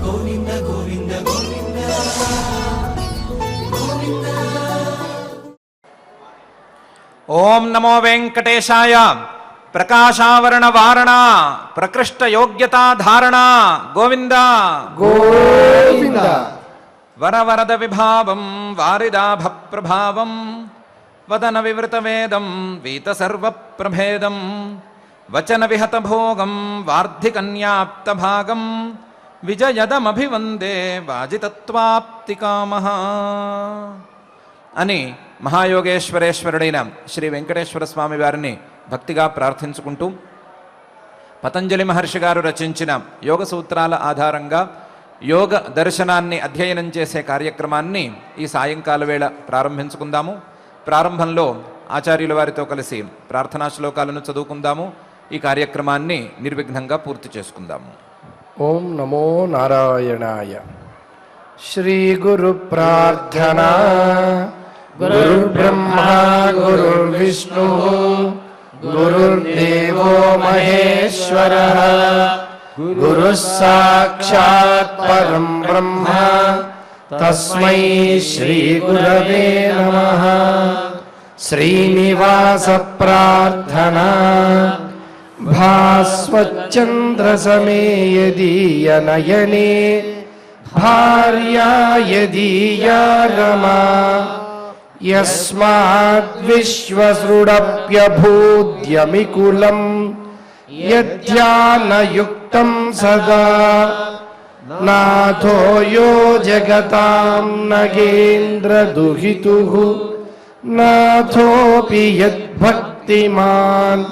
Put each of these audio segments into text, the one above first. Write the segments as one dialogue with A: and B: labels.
A: గోవింద గోవింద గోవింద గోవింద.
B: ఓం నమో వెంకటేశాయ. ప్రకాశావరణ వారణ ప్రకృష్ట యోగ్యతా ధారణ గోవింద
C: గోవింద.
B: వరవరద విభావం వారిదాభ ప్రభావం వదన వివృత వేదం వీత సర్వ ప్రభేదం వచన విహత భోగం వార్ధికన్యాప్త భాగం విజయదమభివందే వాజితత్వాప్తి కామః అని మహాయోగేశ్వరేశ్వరుడైన శ్రీ వెంకటేశ్వర స్వామి వారిని భక్తిగా ప్రార్థించుకుంటూ పతంజలి మహర్షి గారు రచించిన యోగ సూత్రాల ఆధారంగా యోగ దర్శనాన్ని అధ్యయనం చేసే కార్యక్రమాన్ని ఈ సాయంకాల వేళ ప్రారంభించుకుందాము. ప్రారంభంలో ఆచార్యుల వారితో కలిసి ప్రార్థనా శ్లోకాలను చదువుకుందాము. ఈ కార్యక్రమాన్ని నిర్విఘ్నంగా పూర్తి చేసుకుందాము.
C: ఓం నమో నారాయణాయ. శ్రీ గురు ప్రార్థనా. గురుర్బ్రహ్మా గురుర్విష్ణు గురుర్దేవో మహేశ్వరః గురుః సాక్షాత్ పరం బ్రహ్మ తస్మై శ్రీ గురవే నమః. శ్రీనివాస ప్రార్థనా. భాస్వచ్చంద్ర సమేయదీయ నయనే భార్యా యదీయా రమా యస్మాద్విశ్వసృడప్యభూద్యమికులం యధ్యానయుక్తం సదా నాథో యో జగతాం నగేంద్రదుహితుః నాథోపి యద్భక్తిమాన్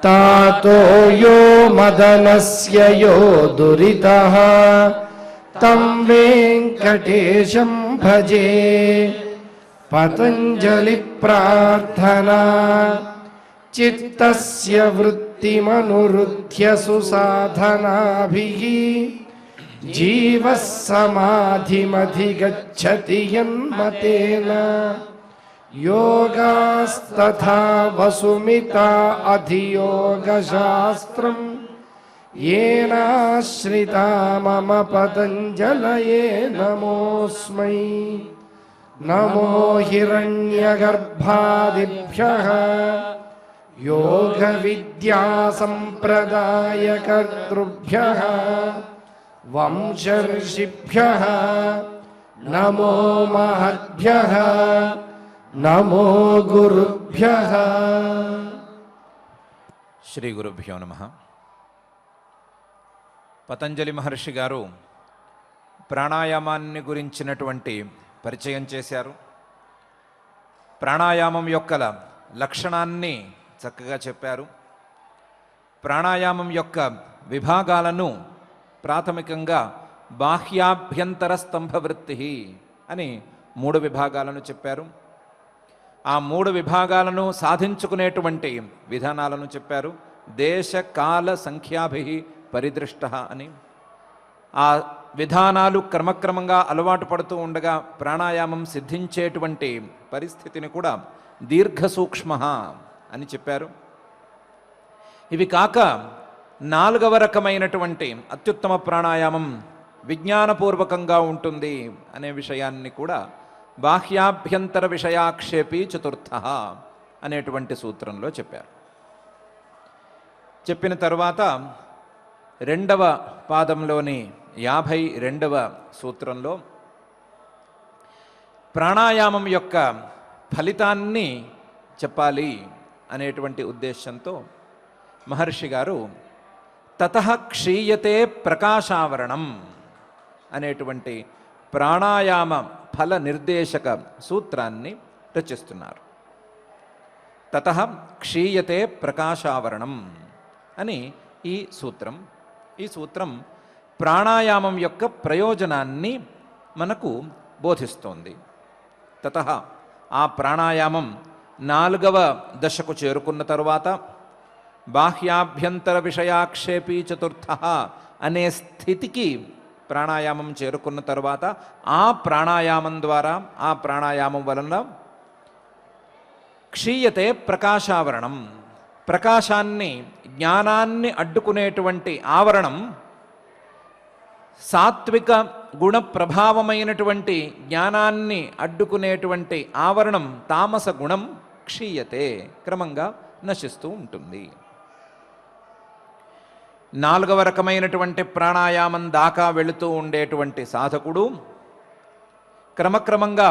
C: తాతో యో మదనస్య యో దురితః తం వెంకటేశం భజే. పతంజలి ప్రార్థనా. చిత్తస్య వృత్తిమనురుధ్య సుసాధనాభిః జీవః సమాధిమధిగచ్చతి యన్మతేన యోగాస్తథా వసుమితా అధియోగశాస్త్రం येनाश्रिता मम पतञ्जलये नमोऽस्मै. नमो हिरण्यगर्भादिभ्यः योगविद्यासम्प्रदायकर्तृभ्यः वंशर्षिभ्यः नमो महद्भ्यः नमो गुरुभ्यः.
B: శ్రీ గురుభ్యో నమః. పతంజలి మహర్షి గారు ప్రాణాయామాన్ని గురించినటువంటి పరిచయం చేశారు. ప్రాణాయామం యొక్క లక్షణాన్ని చక్కగా చెప్పారు. ప్రాణాయామం యొక్క విభాగాలను ప్రాథమికంగా బాహ్యాభ్యంతర స్తంభవృత్తి అని 3 విభాగాలను చెప్పారు. ఆ 3 విభాగాలను సాధించుకునేటువంటి విధానాలను చెప్పారు. దేశ కాల సంఖ్యాభి పరిదృష్ట అని. ఆ విధానాలు క్రమక్రమంగా అలవాటు పడుతూ ఉండగా ప్రాణాయామం సిద్ధించేటువంటి పరిస్థితిని కూడా దీర్ఘ సూక్ష్మ అని చెప్పారు. ఇవి కాక 4వ రకమైనటువంటి అత్యుత్తమ ప్రాణాయామం విజ్ఞానపూర్వకంగా ఉంటుంది అనే విషయాన్ని కూడా బాహ్యాభ్యంతర విషయాక్షేపి చతుర్థ అనేటువంటి సూత్రంలో చెప్పారు. చెప్పిన తర్వాత 2వ పాదంలోని 52వ సూత్రంలో ప్రాణాయామం యొక్క ఫలితాన్ని చెప్పాలి అనేటువంటి ఉద్దేశంతో మహర్షి గారు తతః క్షీయతే ప్రకాశావరణం అనేటువంటి ప్రాణాయామ ఫల నిర్దేశక సూత్రాన్ని రచిస్తున్నారు. తతః క్షీయతే ప్రకాశావరణం అని ఈ సూత్రం. ఈ సూత్రం ప్రాణాయామం యొక్క ప్రయోజనాన్ని మనకు బోధిస్తోంది. తతః ఆ ప్రాణాయామం 4వ దశకు చేరుకున్న తరువాత బాహ్యాభ్యంతర విషయాక్షేపీ చతుర్థ అనే స్థితికి ప్రాణాయామం చేరుకున్న తరువాత ఆ ప్రాణాయామం ద్వారా ఆ ప్రాణాయామం వలన క్షీయతే ప్రకాశావరణం, ప్రకాశాన్ని జ్ఞానాన్ని అడ్డుకునేటువంటి ఆవరణం సాత్విక గుణ ప్రభావమైనటువంటి జ్ఞానాన్ని అడ్డుకునేటువంటి ఆవరణం తామస గుణం క్షీయతే, క్రమంగా నశిస్తూ ఉంటుంది. 4వ రకమైనటువంటి ప్రాణాయామం దాకా వెళుతూ ఉండేటువంటి సాధకుడు క్రమక్రమంగా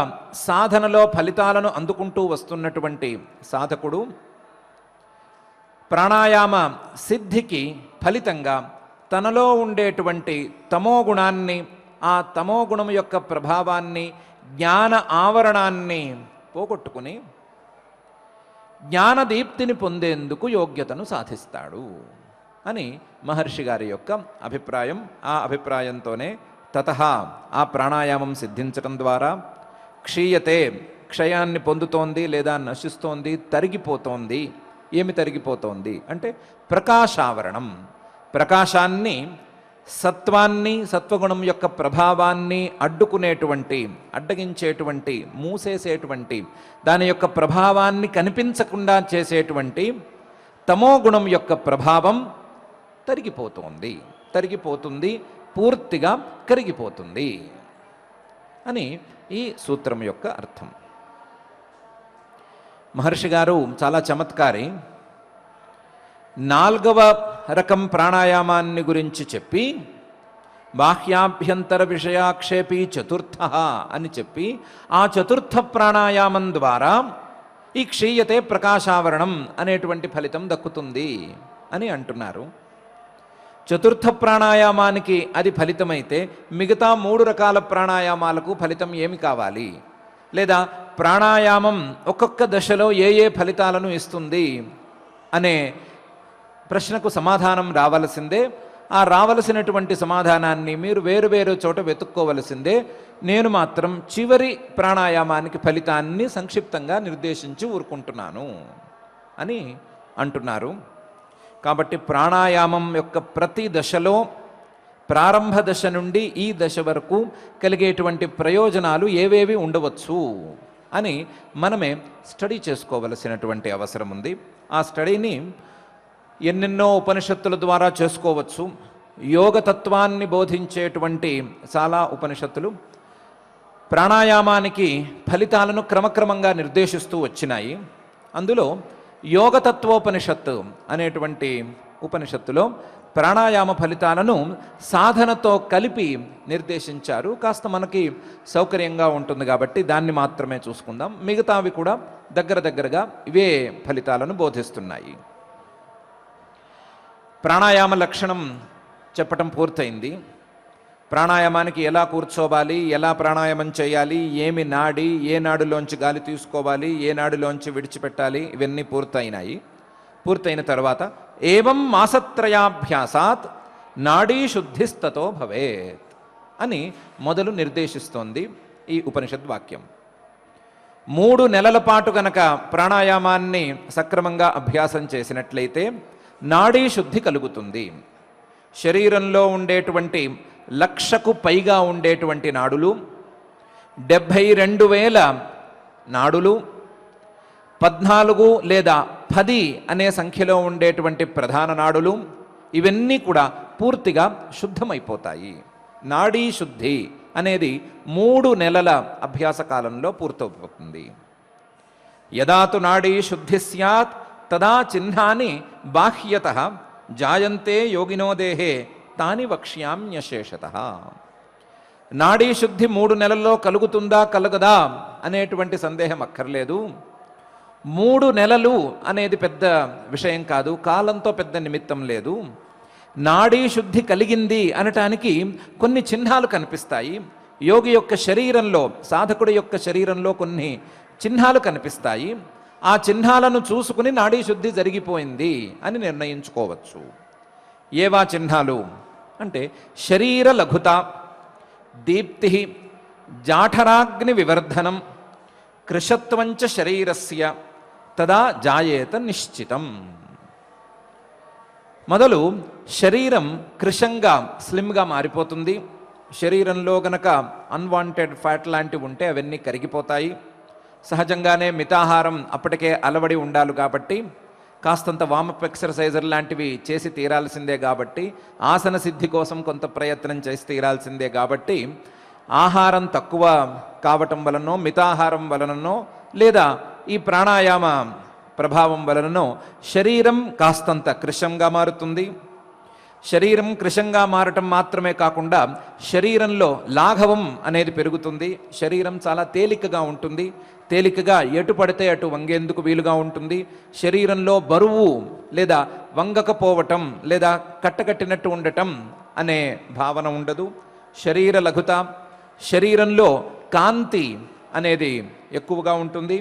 B: సాధనలో ఫలితాలను అందుకుంటూ వస్తున్నటువంటి సాధకుడు ప్రాణాయామ సిద్ధికి ఫలితంగా తనలో ఉండేటువంటి తమో గుణాన్ని, ఆ తమో గుణం యొక్క ప్రభావాన్ని, జ్ఞాన ఆవరణాన్ని పోగొట్టుకుని జ్ఞానదీప్తిని పొందేందుకు యోగ్యతను సాధిస్తాడు అని మహర్షి గారి యొక్క అభిప్రాయం. ఆ అభిప్రాయంతోనే తతః ఆ ప్రాణాయామం సిద్ధించడం ద్వారా క్షీయతే, క్షయాన్ని పొందుతోంది లేదా నశిస్తోంది, తరిగిపోతోంది. ఏమి తరిగిపోతోంది అంటే ప్రకాశావరణం, ప్రకాశాన్ని, సత్వాన్ని, సత్వగుణం యొక్క ప్రభావాన్ని అడ్డుకునేటువంటి, అడ్డగించేటువంటి, మూసేసేటువంటి, దాని యొక్క ప్రభావాన్ని కనిపించకుండా చేసేటువంటి తమో గుణం యొక్క ప్రభావం తరిగిపోతోంది, తరిగిపోతుంది, పూర్తిగా కరిగిపోతుంది అని ఈ సూత్రం యొక్క అర్థం. మహర్షి గారు చాలా చమత్కారి. 4వ రకం ప్రాణాయామాన్ని గురించి చెప్పి బాహ్యాభ్యంతర విషయాక్షేపి చతుర్థ అని చెప్పి ఆ చతుర్థ ప్రాణాయామం ద్వారా ఈ క్షీయతే ప్రకాశావరణం అనేటువంటి ఫలితం దక్కుతుంది అని అంటున్నారు. చతుర్థ ప్రాణాయామానికి అది ఫలితమైతే మిగతా 3 రకాల ప్రాణాయామాలకు ఫలితం ఏమి కావాలి? లేదా ప్రాణాయామం ఒక్కొక్క దశలో ఏ ఏ ఫలితాలను ఇస్తుంది అనే ప్రశ్నకు సమాధానం రావలసిందే. ఆ రావలసినటువంటి సమాధానాన్ని మీరు వేరు చోట వెతుక్కోవలసిందే. నేను మాత్రం చివరి ప్రాణాయామానికి ఫలితాన్ని సంక్షిప్తంగా నిర్దేశించి ఊరుకుంటున్నాను అని అంటున్నారు. కాబట్టి ప్రాణాయామం యొక్క ప్రతి దశలో ప్రారంభ దశ నుండి ఈ దశ వరకు కలిగేటువంటి ప్రయోజనాలు ఏవేవి ఉండవచ్చు అని మనమే స్టడీ చేసుకోవలసినటువంటి అవసరం ఉంది. ఆ స్టడీని ఎన్నెన్నో ఉపనిషత్తుల ద్వారా చేసుకోవచ్చు. యోగతత్వాన్ని బోధించేటువంటి చాలా ఉపనిషత్తులు ప్రాణాయామానికి ఫలితాలను క్రమక్రమంగా నిర్దేశిస్తూ వచ్చినాయి. అందులో యోగతత్వోపనిషత్తు అనేటువంటి ఉపనిషత్తులో ప్రాణాయామ ఫలితాలను సాధనతో కలిపి నిర్దేశించారు. కాస్త మనకి సౌకర్యంగా ఉంటుంది కాబట్టి దాన్ని మాత్రమే చూసుకుందాం. మిగతావి కూడా దగ్గరగా ఇవే ఫలితాలను బోధిస్తున్నాయి. ప్రాణాయామ లక్షణం చెప్పటం పూర్తయింది. ప్రాణాయామానికి ఎలా కూర్చోవాలి, ఎలా ప్రాణాయామం చేయాలి, ఏమి నాడి, ఏ నాడులోంచి గాలి తీసుకోవాలి, ఏ నాడులోంచి విడిచిపెట్టాలి, ఇవన్నీ పూర్తయినాయి. పూర్తయిన తర్వాత ఏవం మాసత్రయాభ్యాసాత్ నాడీ శుద్ధిస్తతో భవేత్ అని మొదలు నిర్దేశిస్తోంది ఈ ఉపనిషద్వాక్యం. 3 నెలల పాటు గనక ప్రాణాయామాన్ని సక్రమంగా అభ్యాసం చేసినట్లయితే నాడీ శుద్ధి కలుగుతుంది. శరీరంలో ఉండేటువంటి 1,00,000కు పైగా ఉండేటువంటి నాడులు, 72,000 నాడులు, 14 లేదా 10 అనే సంఖ్యలో ఉండేటువంటి ప్రధాన నాడులు, ఇవన్నీ కూడా పూర్తిగా శుద్ధమైపోతాయి. నాడీ శుద్ధి అనేది 3 నెలల అభ్యాస కాలంలో పూర్తవుతుంది. యదాతు నాడీ శుద్ధి స్యాత్ తదా చిహ్నాని బాహ్యతః జాయంతే యోగినో దేహే తాని వక్ష్యామ్యశేషతః. నాడీ శుద్ధి 3 నెలల్లో కలుగుతుందా కలగదా అనేటువంటి సందేహం అక్కర్లేదు. 3 నెలలు అనేది పెద్ద విషయం కాదు, కాలంతో పెద్ద నిమిత్తం లేదు. నాడీ శుద్ధి కలిగింది అనటానికి కొన్ని చిహ్నాలు కనిపిస్తాయి. యోగి యొక్క శరీరంలో, సాధకుడి యొక్క శరీరంలో కొన్ని చిహ్నాలు కనిపిస్తాయి. ఆ చిహ్నాలను చూసుకుని నాడీ శుద్ధి జరిగిపోయింది అని నిర్ణయించుకోవచ్చు. ఏవా చిహ్నాలు అంటే శరీర లఘుత, దీప్తి, జాఠరాగ్ని వివర్ధనం, కృశత్వంచ శరీరస్య తదా జాయేత నిశ్చితం. మొదలు శరీరం కృశంగా, స్లిమ్గా మారిపోతుంది. శరీరంలో గనక అన్వాంటెడ్ ఫ్యాట్ లాంటివి ఉంటే అవన్నీ కరిగిపోతాయి. సహజంగానే మితాహారం అప్పటికే అలవడి ఉండాలి కాబట్టి కాస్తంత వామప్ ఎక్సర్సైజర్ లాంటివి చేసి తీరాల్సిందే కాబట్టి, ఆసన సిద్ధి కోసం కొంత ప్రయత్నం చేసి తీరాల్సిందే కాబట్టి, ఆహారం తక్కువ కావటం వలనో, మితాహారం వలననో, లేదా ఈ ప్రాణాయామ ప్రభావం వలననో శరీరం కాస్తంత కృశంగా మారుతుంది. శరీరం కృశంగా మారటం మాత్రమే కాకుండా శరీరంలో లాఘవం అనేది పెరుగుతుంది. శరీరం చాలా తేలికగా ఉంటుంది. తేలికగా ఎటు పడితే అటు వంగేందుకు వీలుగా ఉంటుంది. శరీరంలో బరువు లేదా వంగకపోవటం లేదా కట్టకట్టినట్టు ఉండటం అనే భావన ఉండదు. శరీర లఘుత, శరీరంలో కాంతి అనేది ఎక్కువగా ఉంటుంది.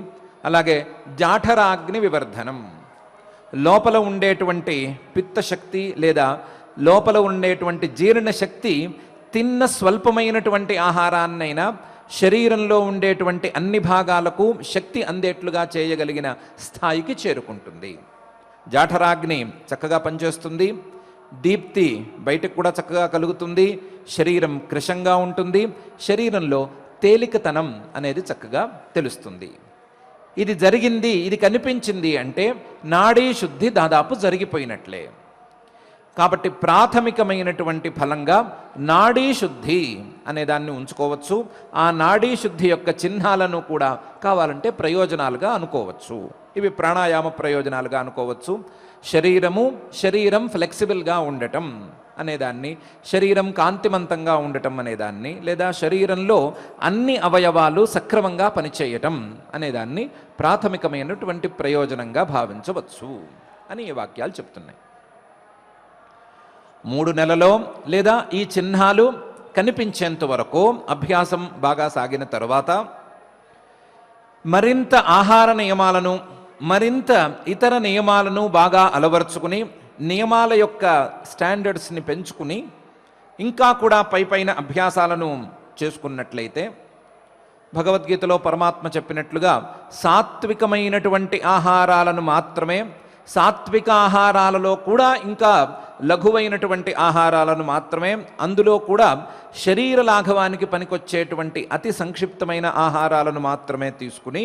B: అలాగే జాఠరాగ్ని వివర్ధనం, లోపల ఉండేటువంటి పిత్తశక్తి లేదా లోపల ఉండేటువంటి జీర్ణశక్తి తిన్న స్వల్పమైనటువంటి ఆహారాన్నైనా శరీరంలో ఉండేటువంటి అన్ని భాగాలకు శక్తి అందేట్లుగా చేయగలిగిన స్థాయికి చేరుకుంటుంది. జాఠరాగ్ని చక్కగా పనిచేస్తుంది. దీప్తి బయటకు కూడా చక్కగా కలుగుతుంది. శరీరం కృశంగా ఉంటుంది. శరీరంలో తేలికతనం అనేది చక్కగా తెలుస్తుంది. ఇది జరిగింది, ఇది కనిపించింది అంటే నాడీ శుద్ధి దాదాపు జరిగిపోయినట్లే. కాబట్టి ప్రాథమికమైనటువంటి ఫలంగా నాడీ శుద్ధి అనే దాన్ని ఉంచుకోవచ్చు. ఆ నాడీ శుద్ధి యొక్క చిహ్నాలను కూడా కావాలంటే ప్రయోజనాలుగా అనుకోవచ్చు. ఇవి ప్రాణాయామ ప్రయోజనాలుగా అనుకోవచ్చు. శరీరం ఫ్లెక్సిబుల్గా ఉండటం అనేదాన్ని, శరీరం కాంతిమంతంగా ఉండటం అనేదాన్ని, లేదా శరీరంలో అన్ని అవయవాలు సక్రమంగా పనిచేయటం అనేదాన్ని ప్రాథమికమైనటువంటి ప్రయోజనంగా భావించవచ్చు అని ఈ వాక్యాలు చెప్తున్నాయి. 3 నెలలో లేదా ఈ చిహ్నాలు కనిపించేంత వరకు అభ్యాసం బాగా సాగిన తరువాత మరింత ఆహార నియమాలను, మరింత ఇతర నియమాలను బాగా అలవర్చుకుని, నియమాల యొక్క స్టాండర్డ్స్ని పెంచుకుని, ఇంకా కూడా పైపైన అభ్యాసాలను చేసుకున్నట్లయితే భగవద్గీతలో పరమాత్మ చెప్పినట్లుగా సాత్వికమైనటువంటి ఆహారాలను మాత్రమే, సాత్విక ఆహారాలలో కూడా ఇంకా లఘువైనటువంటి ఆహారాలను మాత్రమే, అందులో కూడా శరీర లాఘవానికి పనికొచ్చేటువంటి అతి సంక్షిప్తమైన ఆహారాలను మాత్రమే తీసుకుని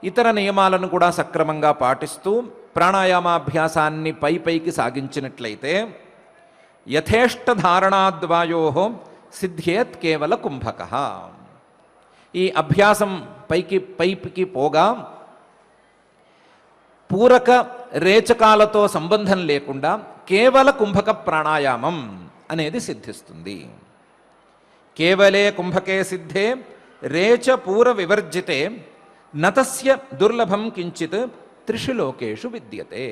B: ఇతర నియమాలను కూడా సక్రమంగా పాటిస్తూ ప్రాణాయామాభ్యాసాన్ని పైకి సాగించినట్లయితే యథేష్ట ధారణాద్వాయో సిద్ధ్యేత్ కేవల కుంభక. ఈ అభ్యాసం పైకి పోగా పూరక రేచకాలతో సంబంధం లేకుండా కేవల కుంభక ప్రాణాయామం అనేది సిద్ధిస్తుంది. కేవలే కుంభకే సిద్ధే రేచ పూర వివర్జితే నతస్య దుర్లభం కించిత్ త్రిషు లోకేషు విద్యతే.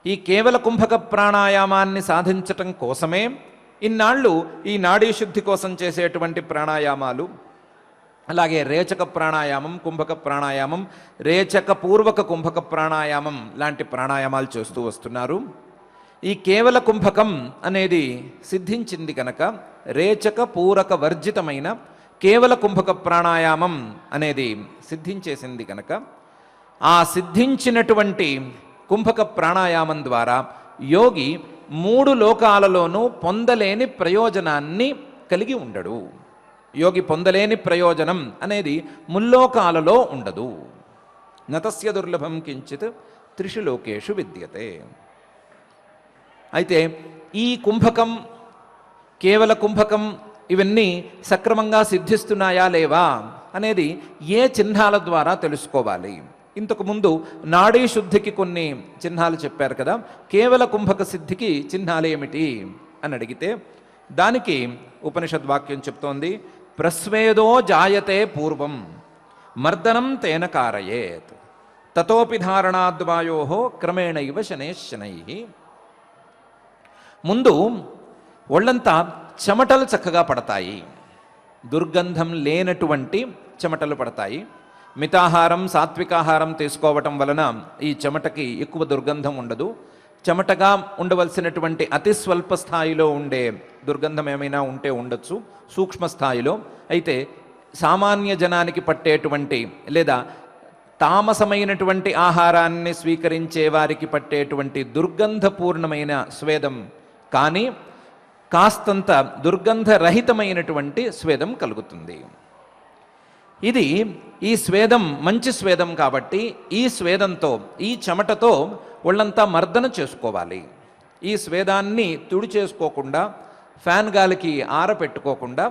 B: ఈ కేవల కుంభక ప్రాణాయామాన్ని సాధించటం కోసమే ఇన్నాళ్ళు ఈ నాడీ శుద్ధి కోసం చేసేటువంటి ప్రాణాయామాలు, అలాగే రేచక ప్రాణాయామం, కుంభక ప్రాణాయామం, రేచక పూర్వక కుంభక ప్రాణాయామం లాంటి ప్రాణాయామాలు చేస్తూ వస్తున్నారు. ఈ కేవల కుంభకం అనేది సిద్ధించింది కనుక రేచక పూరక వర్జితమైన కేవల కుంభక ప్రాణాయామం అనేది సిద్ధించేసింది కనుక ఆ సిద్ధించినటువంటి కుంభక ప్రాణాయామం ద్వారా యోగి 3 లోకాలలోనూ పొందలేని ప్రయోజనాన్ని కలిగి ఉండడు. యోగి పొందలేని ప్రయోజనం అనేది ముల్లోకాలలో ఉండదు. నతస్య దుర్లభం కించిత్ త్రిషు లోకేషు విద్యతే. అయితే ఈ కుంభకం, కేవల కుంభకం ఇవన్నీ సక్రమంగా సిద్ధిస్తున్నాయా లేవా అనేది ఏ చిహ్నాల ద్వారా తెలుసుకోవాలి? ఇంతకుముందు నాడీ శుద్ధికి కొన్ని చిహ్నాలు చెప్పారు కదా, కేవల కుంభక సిద్ధికి చిహ్నాలు ఏమిటి అని అడిగితే దానికి ఉపనిషద్వాక్యం చెప్తోంది, ప్రస్వేదో జాయతే పూర్వం మర్దనం తేన కారయేత్ తతోపి ధారణాద్వాయో క్రమేణైవ శనై. ముందు ఒళ్ళంతా చెమటలు చక్కగా పడతాయి, దుర్గంధం లేనటువంటి చెమటలు పడతాయి. మితాహారం, సాత్వికాహారం తీసుకోవటం వలన ఈ చెమటకి ఎక్కువ దుర్గంధం ఉండదు. చెమటగా ఉండవలసినటువంటి అతి స్వల్ప స్థాయిలో ఉండే దుర్గంధం ఏమైనా ఉంటే ఉండొచ్చు సూక్ష్మ స్థాయిలో. అయితే సామాన్య జనానికి పట్టేటువంటి లేదా తామసమైనటువంటి ఆహారాన్ని స్వీకరించే వారికి పట్టేటువంటి దుర్గంధపూర్ణమైన స్వేదం కానీ కాస్తంత దుర్గంధరహితమైనటువంటి స్వేదం కలుగుతుంది. ఇది ఈ స్వేదం మంచి స్వేదం కాబట్టి ఈ స్వేదంతో ఈ చెమటతో ఒళ్ళంతా మర్దన చేసుకోవాలి. ఈ స్వేదాన్ని తుడి చేసుకోకుండా ఫ్యాన్ గాలికి ఆరపెట్టుకోకుండా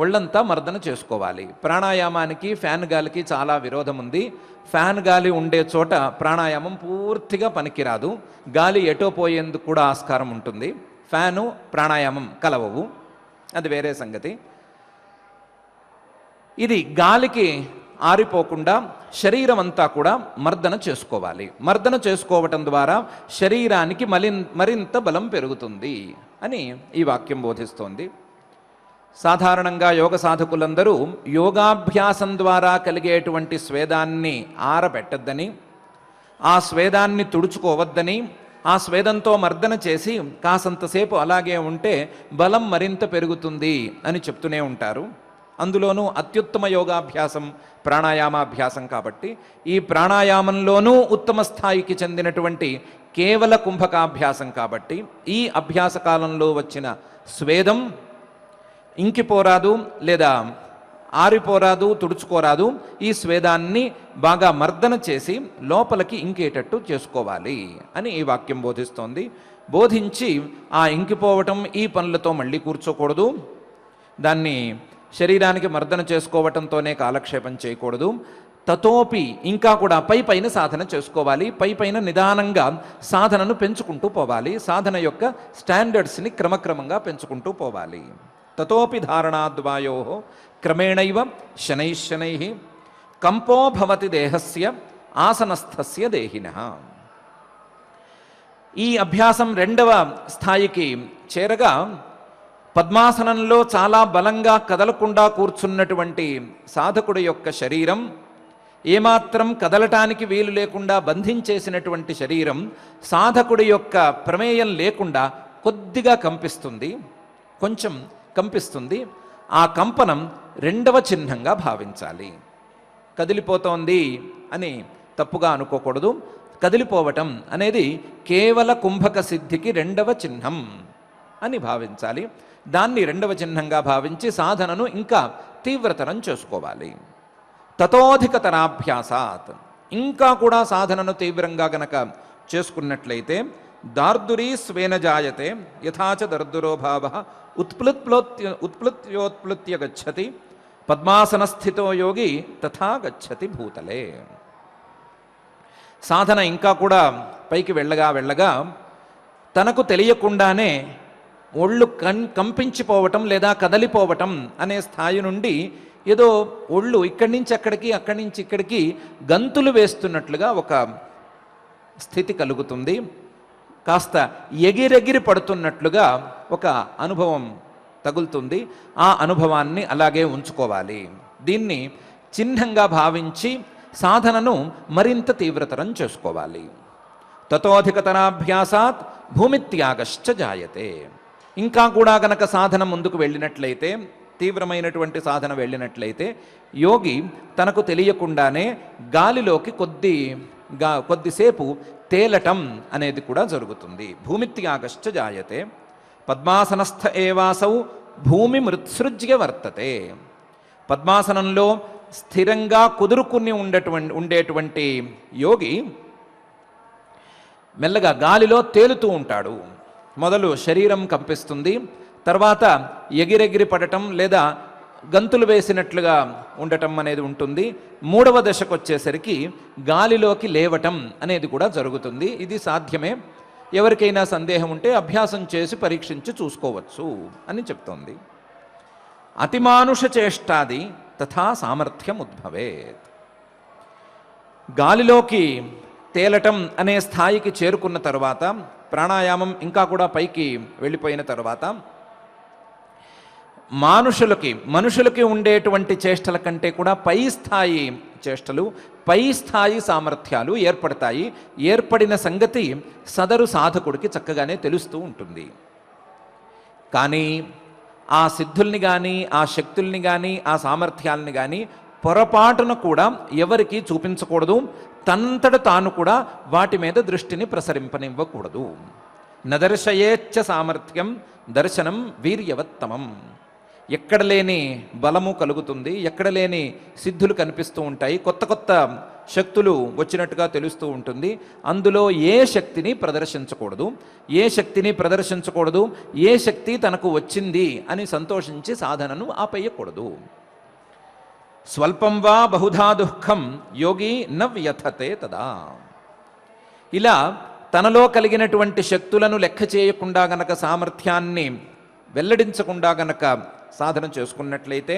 B: ఒళ్ళంతా మర్దన చేసుకోవాలి. ప్రాణాయామానికి ఫ్యాన్ గాలికి చాలా విరోధం ఉంది. ఫ్యాన్ గాలి ఉండే చోట ప్రాణాయామం పూర్తిగా పనికిరాదు. గాలి ఎటో పోయేందుకు కూడా ఆస్కారం ఉంటుంది. ఫ్యాను ప్రాణాయామం కలవవు, అది వేరే సంగతి. ఇది గాలికి ఆరిపోకుండా శరీరం అంతా కూడా మర్దన చేసుకోవాలి. మర్దన చేసుకోవటం ద్వారా శరీరానికి మరింత బలం పెరుగుతుంది అని ఈ వాక్యం బోధిస్తోంది. సాధారణంగా యోగ సాధకులందరూ యోగాభ్యాసం ద్వారా కలిగేటువంటి స్వేదాన్ని ఆరబెట్టద్దని, ఆ స్వేదాన్ని తుడుచుకోవద్దని, ఆ స్వేదంతో మర్దన చేసి కాసంతసేపు అలాగే ఉంటే బలం మరింత పెరుగుతుంది అని చెప్తూనే ఉంటారు. అందులోనూ అత్యుత్తమ యోగాభ్యాసం ప్రాణాయామాభ్యాసం కాబట్టి ఈ ప్రాణాయామంలోనూ ఉత్తమ స్థాయికి చెందినటువంటి కేవల కుంభకాభ్యాసం కాబట్టి ఈ అభ్యాస కాలంలో వచ్చిన స్వేదం ఇంకిపోరాదు, లేదా ఆరిపోరాదు, తుడుచుకోరాదు. ఈ స్వేదాన్ని బాగా మర్దన చేసి లోపలికి ఇంకేటట్టు చేసుకోవాలి అని ఈ వాక్యం బోధిస్తోంది. బోధించి ఆ ఇంకిపోవటం ఈ పనులతో మళ్ళీ కూర్చోకూడదు, దాన్ని శరీరానికి మర్దన చేసుకోవటంతోనే కాలక్షేపం చేయకూడదు. తతోపి ఇంకా కూడా పైన సాధన చేసుకోవాలి. పైన నిదానంగా సాధనను పెంచుకుంటూ పోవాలి. సాధన యొక్క స్టాండర్డ్స్ని క్రమక్రమంగా పెంచుకుంటూ పోవాలి. తతోపి ధారణాద్వాయో క్రమేణైవ శనైశనై కంపో భవతి దేహస్య ఆసనస్థస్య దేహినః. ఈ అభ్యాసం రెండవ స్థాయికి చేరగా పద్మాసనంలో చాలా బలంగా కదలకుండా కూర్చున్నటువంటి సాధకుడి యొక్క శరీరం, ఏమాత్రం కదలటానికి వీలు లేకుండా బంధించేసినటువంటి శరీరం సాధకుడి యొక్క ప్రమేయం లేకుండా కొద్దిగా కంపిస్తుంది, కొంచెం కంపిస్తుంది. ఆ కంపనం రెండవ చిహ్నంగా భావించాలి. కదిలిపోతోంది అని తప్పుగా అనుకోకూడదు. కదిలిపోవటం అనేది కేవల కుంభక సిద్ధికి రెండవ చిహ్నం అని భావించాలి. దాన్ని రెండవ చిహ్నంగా భావించి సాధనను ఇంకా తీవ్రతరం చేసుకోవాలి. తతోధికతరాభ్యాసాత్, ఇంకా కూడా సాధనను తీవ్రంగా గనక చేసుకున్నట్లయితే దార్దురీ స్వేన జాయతే యథాచ దర్దురో భావ ఉత్ప్లుత్యోత్ప్లుత్య గచ్చతి పద్మాసనస్థితో యోగి తథా గచ్చతి భూతలే. సాధన ఇంకా కూడా పైకి వెళ్ళగా తనకు తెలియకుండానే ఒళ్ళు కంపించిపోవటం లేదా కదలిపోవటం అనే స్థాయి నుండి ఏదో ఒళ్ళు ఇక్కడి నుంచి అక్కడికి, అక్కడి నుంచి ఇక్కడికి గంతులు వేస్తున్నట్లుగా ఒక స్థితి కలుగుతుంది. కాస్త ఎగిరెగిరి పడుతున్నట్లుగా ఒక అనుభవం తగులుతుంది. ఆ అనుభవాన్ని అలాగే ఉంచుకోవాలి. దీన్ని చిహ్నంగా భావించి సాధనను మరింత తీవ్రతరం చేసుకోవాలి. తతోధికతరాభ్యాసాత్ భూమిత్యాగశ్చ జాయతే. ఇంకా కూడా గనక సాధన ముందుకు వెళ్ళినట్లయితే, తీవ్రమైనటువంటి సాధన వెళ్ళినట్లయితే యోగి తనకు తెలియకుండానే గాలిలోకి కొద్దిసేపు తేలటం అనేది కూడా జరుగుతుంది. భూమిత్యాగశ్చ జాయతే. పద్మాసనస్థ ఏవాసౌ భూమి మృత్సృజ్య వర్తతే. పద్మాసనంలో స్థిరంగా కుదురుకుని ఉండేటువంటి యోగి మెల్లగా గాలిలో తేలుతూ ఉంటాడు. మొదలు శరీరం కంపిస్తుంది, తర్వాత ఎగిరెగిరి పడటం లేదా గంతులు వేసినట్లుగా ఉండటం అనేది ఉంటుంది. మూడవ దశకు వచ్చేసరికి గాలిలోకి లేవటం అనేది కూడా జరుగుతుంది. ఇది సాధ్యమే. ఎవరికైనా సందేహం ఉంటే అభ్యాసం చేసి పరీక్షించి చూసుకోవచ్చు అని చెప్తోంది. అతిమానుష చేష్టాది తథా సామర్థ్యం ఉద్భవేత్. గాలిలోకి తేలటం అనే స్థాయికి చేరుకున్న తర్వాత, ప్రాణాయామం ఇంకా కూడా పైకి వెళ్ళిపోయిన తర్వాత మనుషులకి ఉండేటువంటి చేష్టల కంటే కూడా పై స్థాయి చేష్టలు, పై స్థాయి సామర్థ్యాలు ఏర్పడతాయి. ఏర్పడిన సంగతి సదరు సాధకుడికి చక్కగానే తెలుస్తూ ఉంటుంది. కానీ ఆ సిద్ధుల్ని కానీ, ఆ శక్తుల్ని కానీ, ఆ సామర్థ్యాలని కానీ పొరపాటున కూడా ఎవరికి చూపించకూడదు. తనంతట తాను కూడా వాటి మీద దృష్టిని ప్రసరింపనివ్వకూడదు. నదర్శయేచ్చ సామర్థ్యం దర్శనం వీర్యవత్తమం. ఎక్కడ లేని బలము కలుగుతుంది, ఎక్కడ లేని సిద్ధులు కనిపిస్తూ ఉంటాయి, కొత్త కొత్త శక్తులు వచ్చినట్టుగా తెలుస్తూ ఉంటుంది. అందులో ఏ శక్తిని ప్రదర్శించకూడదు, ఏ శక్తి తనకు వచ్చింది అని సంతోషించి సాధనను ఆపేయకూడదు. స్వల్పం వా బహుధా దుఃఖం యోగి న వ్యథతే తదా. ఇలా తనలో కలిగినటువంటి శక్తులను లెక్క చేయకుండా గనక, సామర్థ్యాన్ని వెల్లడించకుండా గనక సాధన చేసుకున్నట్లయితే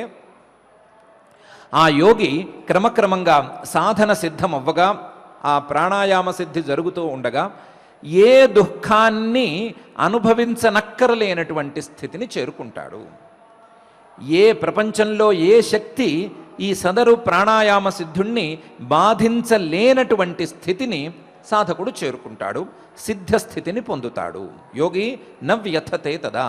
B: ఆ యోగి క్రమక్రమంగా సాధన సిద్ధమవ్వగా, ఆ ప్రాణాయామ సిద్ధి జరుగుతూ ఉండగా ఏ దుఃఖాన్ని అనుభవించనక్కరలేనటువంటి స్థితిని చేరుకుంటాడు. ఏ ప్రపంచంలో ఏ శక్తి ఈ సదరు ప్రాణాయామ సిద్ధుణ్ణి బాధించలేనటువంటి స్థితిని సాధకుడు చేరుకుంటాడు, సిద్ధస్థితిని పొందుతాడు. యోగి నవ్యథతే తదా.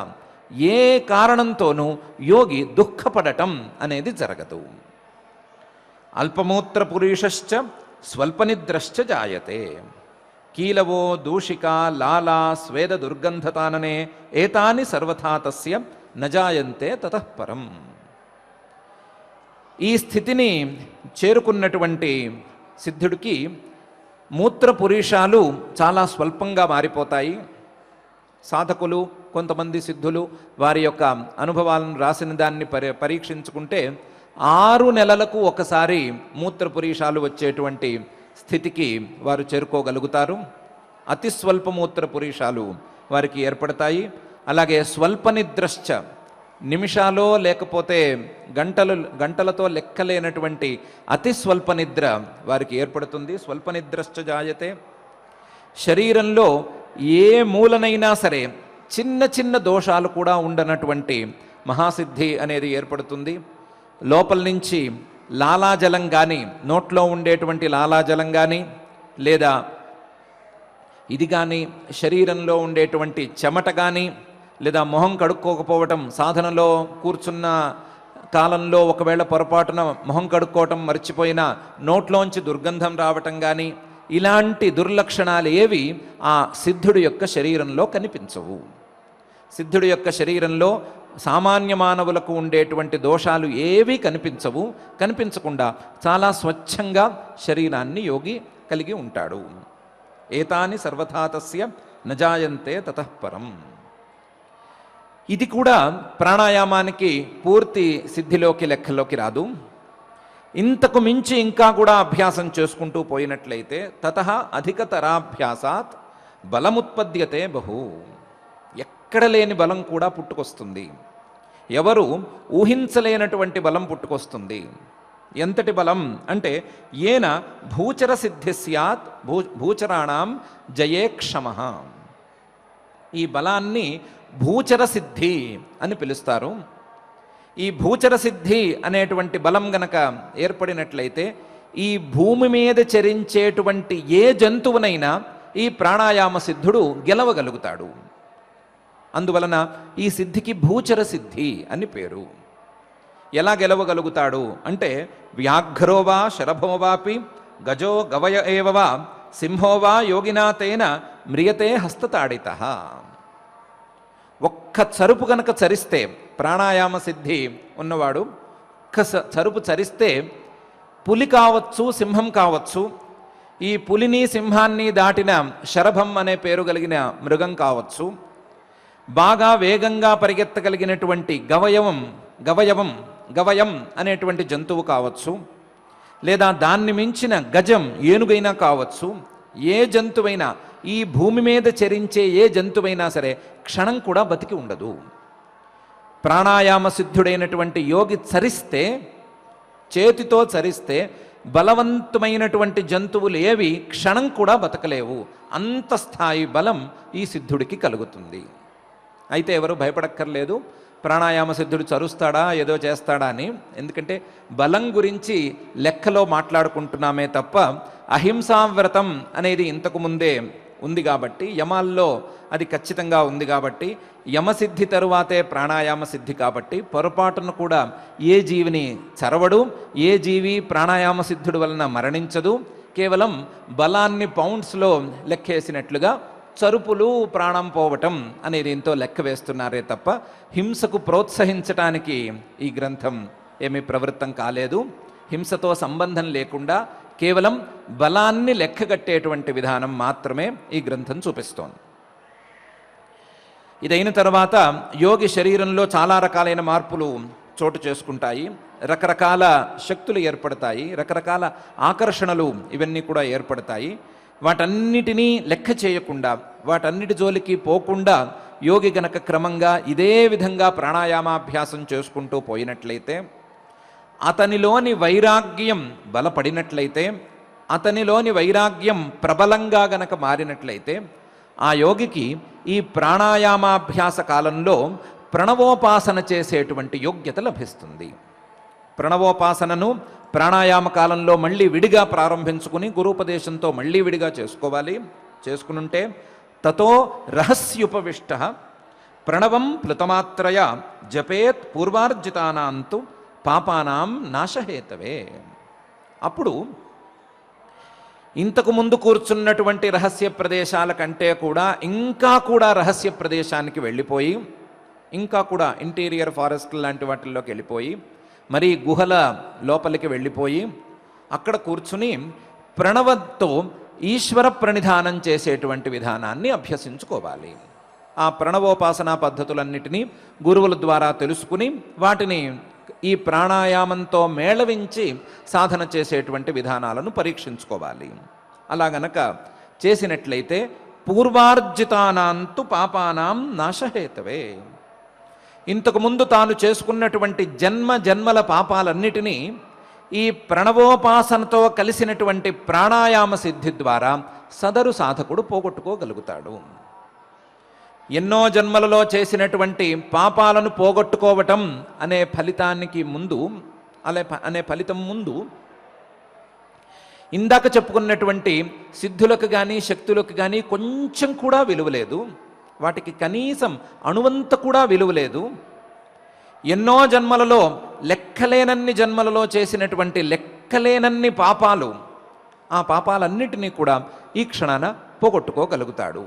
B: ఏ కారణంతోనూ యోగి దుఃఖపడటం అనేది జరగదు. అల్పమూత్ర పురుషశ్చ స్వల్పనిద్రశ్చ జాయతే. కీలవో దూషిక లాలా స్వేద దుర్గంధతాననే ఏతాని సర్వథా తస్య నజాయంతే తతఃపరం. ఈ స్థితిని చేరుకున్నటువంటి సిద్ధుడికి మూత్ర పురీషాలు చాలా స్వల్పంగా మారిపోతాయి. సాధకులు, కొంతమంది సిద్ధులు వారి యొక్క అనుభవాలను రాసిన దాన్ని పరీక్షించుకుంటే 6 నెలలకు ఒకసారి మూత్ర పురీషాలు వచ్చేటువంటి స్థితికి వారు చేరుకోగలుగుతారు. అతి స్వల్ప మూత్ర పురీషాలు వారికి ఏర్పడతాయి. అలాగే స్వల్ప నిద్రశ్చ, నిమిషాలో లేకపోతే గంటలతో లెక్కలేనటువంటి అతి స్వల్ప నిద్ర వారికి ఏర్పడుతుంది. స్వల్ప నిద్రశ్చ జాయతే. శరీరంలో ఏ మూలనైనా సరే చిన్న చిన్న దోషాలు కూడా ఉండనటువంటి మహాసిద్ధి అనేది ఏర్పడుతుంది. లోపల నుంచి లాలాజలం కానీ, నోట్లో ఉండేటువంటి లాలాజలం కానీ, లేదా ఇది కానీ, శరీరంలో ఉండేటువంటి చెమట కానీ, లేదా మొహం కడుక్కోకపోవటం, సాధనలో కూర్చున్న కాలంలో ఒకవేళ పొరపాటున మొహం కడుక్కోవటం మర్చిపోయినా నోట్లోంచి దుర్గంధం రావటం కానీ, ఇలాంటి దుర్లక్షణాలు ఏవి ఆ సిద్ధుడి యొక్క శరీరంలో కనిపించవు. సిద్ధుడి యొక్క శరీరంలో సామాన్య మానవులకు ఉండేటువంటి దోషాలు ఏవీ కనిపించవు. కనిపించకుండా చాలా స్వచ్ఛంగా శరీరాన్ని యోగి కలిగి ఉంటాడు. ఏతాని సర్వథా తస్య నజాయంతే తతఃపరం. ఇది కూడా ప్రాణాయామానికి పూర్తి సిద్ధిలోకి లెక్కలోకి రాదు. ఇంతకు మించి ఇంకా కూడా అభ్యాసం చేసుకుంటూ పోయినట్లయితే తతః అధికతరాభ్యాసాత్ బలముత్పద్యతే బహు. ఎక్కడ లేని బలం కూడా పుట్టుకొస్తుంది. ఎవరు ఊహించలేనటువంటి బలం పుట్టుకొస్తుంది. ఎంతటి బలం అంటే ఏన భూచర సిద్ధి స్యాత్ భూచరాణం జయే క్షమః. ఈ బలాన్ని భూచర సిద్ధి అని పిలుస్తారు. ఈ భూచర సిద్ధి అనేటువంటి బలం గనక ఏర్పడినట్లయితే ఈ భూమి మీద చరించేటువంటి ఏ జంతువునైనా ఈ ప్రాణాయామ సిద్ధుడు గెలవగలుగుతాడు. అందువలన ఈ సిద్ధికి భూచర సిద్ధి అని పేరు. ఎలా గెలవగలుగుతాడు అంటే వ్యాఘ్రోవా శరభోవాపి గజో గవయ ఏవవా సింహోవా యోగినాతేన మ్రియతే హస్తతాడితః. ఒక్క చరుపు కనుక చరిస్తే, ప్రాణాయామ సిద్ధి ఉన్నవాడు ఒక్క చరుపు చరిస్తే పులి కావచ్చు, సింహం కావచ్చు, ఈ పులిని సింహాన్ని దాటిన శరభం అనే పేరు కలిగిన మృగం కావచ్చు, బాగా వేగంగా పరిగెత్తగలిగినటువంటి గవయం అనేటువంటి జంతువు కావచ్చు, లేదా దాన్ని మించిన గజం ఏనుగైనా కావచ్చు. ఏ జంతువైనా, ఈ భూమి మీద చరించే ఏ జంతువైనా సరే క్షణం కూడా బతికి ఉండదు. ప్రాణాయామ సిద్ధుడైనటువంటి యోగి చరిస్తే, చేతితో చరిస్తే బలవంతమైనటువంటి జంతువులు ఏవి క్షణం కూడా బతకలేవు. అంత స్థాయి బలం ఈ సిద్ధుడికి కలుగుతుంది. అయితే ఎవరు భయపడక్కర్లేదు, ప్రాణాయామ సిద్ధుడు చరుస్తాడా ఏదో చేస్తాడా అని. ఎందుకంటే బలం గురించి లెక్కలో మాట్లాడుకుంటున్నామే తప్ప అహింసావ్రతం అనేది ఇంతకు ముందే ఉంది కాబట్టి, యమాల్లో అది ఖచ్చితంగా ఉంది కాబట్టి, యమసిద్ధి తరువాతే ప్రాణాయామ సిద్ధి కాబట్టి పొరపాటును కూడా ఏ జీవిని చరవడు, ఏ జీవి ప్రాణాయామ సిద్ధుడు వలన మరణించదు. కేవలం బలాన్ని పౌండ్స్లో లెక్కేసినట్లుగా చరుపులు, ప్రాణం పోవటం అనే దీంతో లెక్క వేస్తున్నారే తప్ప హింసకు ప్రోత్సహించటానికి ఈ గ్రంథం ఏమీ ప్రవృత్తం కాలేదు. హింసతో సంబంధం లేకుండా కేవలం బలాన్ని లెక్కగట్టేటువంటి విధానం మాత్రమే ఈ గ్రంథం చూపిస్తోంది. ఇదైన తర్వాత యోగి శరీరంలో చాలా రకాలైన మార్పులు చోటు చేసుకుంటాయి. రకరకాల శక్తులు ఏర్పడతాయి, రకరకాల ఆకర్షణలు ఇవన్నీ కూడా ఏర్పడతాయి. వాటన్నిటినీ లెక్క చేయకుండా, వాటన్నిటి జోలికి పోకుండా యోగి గనక క్రమంగా ఇదే విధంగా ప్రాణాయామాభ్యాసం చేసుకుంటూ పోయినట్లయితే, అతనిలోని వైరాగ్యం బలపడినట్లయితే, అతనిలోని వైరాగ్యం ప్రబలంగా గనక మారినట్లయితే, ఆ యోగికి ఈ ప్రాణాయామాభ్యాస కాలంలో ప్రణవోపాసన చేసేటువంటి యోగ్యత లభిస్తుంది. ప్రణవోపాసనను ప్రాణాయామ కాలంలో మళ్ళీ విడిగా ప్రారంభించుకుని గురూపదేశంతో మళ్ళీ విడిగా చేసుకోవాలి. చేసుకునుంటే తతో రహస్యుపవిష్ట ప్రణవం ప్లుతమాత్రయ జపేత్ పూర్వార్జితానాంతు పాపానాం నాశహేతవే. అప్పుడు ఇంతకు ముందు కూర్చున్నటువంటి రహస్య ప్రదేశాల కంటే ఇంకా కూడా రహస్య ప్రదేశానికి వెళ్ళిపోయి, ఇంకా కూడా ఇంటీరియర్ ఫారెస్ట్ లాంటి వాటిల్లోకి వెళ్ళిపోయి, మరి గుహల లోపలికి వెళ్ళిపోయి అక్కడ కూర్చుని ప్రణవంతో ఈశ్వర ప్రణిధానం చేసేటువంటి విధానాన్ని అభ్యసించుకోవాలి. ఆ ప్రణవోపాసనా పద్ధతులన్నిటినీ గురువుల ద్వారా తెలుసుకుని వాటిని ఈ ప్రాణాయామంతో మేళవించి సాధన చేసేటువంటి విధానాలను పరీక్షించుకోవాలి. అలా గనక చేసినట్లయితే పూర్వార్జితానాంతు పాపానాం నాశహేతవే. ఇంతకుముందు తాను చేసుకున్నటువంటి జన్మల పాపాలన్నిటినీ ఈ ప్రణవోపాసనతో కలిసినటువంటి ప్రాణాయామ సిద్ధి ద్వారా సదరు సాధకుడు పోగొట్టుకోగలుగుతాడు. ఎన్నో జన్మలలో చేసినటువంటి పాపాలను పోగొట్టుకోవటం అనే ఫలితానికి ముందు అనే ఫలితం ముందు ఇందాక చెప్పుకున్నటువంటి సిద్ధులకు కానీ శక్తులకు కానీ కొంచెం కూడా విలువ లేదు. వాటికి కనీసం అణువంత కూడా విలువ లేదు. ఎన్నో జన్మలలో లెక్కలేనన్ని జన్మలలో చేసినటువంటి లెక్కలేనన్ని పాపాలు, ఆ పాపాలన్నిటినీ కూడా ఈ క్షణాన పోగొట్టుకోగలుగుతాడు.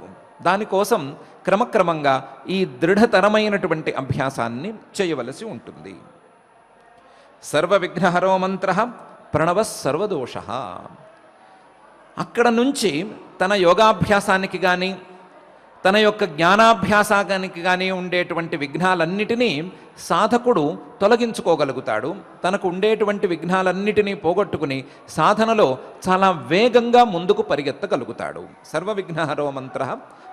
B: దానికోసం క్రమక్రమంగా ఈ దృఢతరమైనటువంటి అభ్యాసాన్ని చేయవలసి ఉంటుంది. సర్వవిఘ్నహరో మంత్ర ప్రణవ సర్వదోష. అక్కడ నుంచి తన యోగాభ్యాసానికి కానీ తన యొక్క జ్ఞానాభ్యాసానికి కానీ ఉండేటువంటి విఘ్నాలన్నిటినీ సాధకుడు తొలగించుకోగలుగుతాడు. తనకు ఉండేటువంటి విఘ్నాలన్నిటినీ పోగొట్టుకుని సాధనలో చాలా వేగంగా ముందుకు పరిగెత్తగలుగుతాడు. సర్వవిఘ్నహరో మంత్ర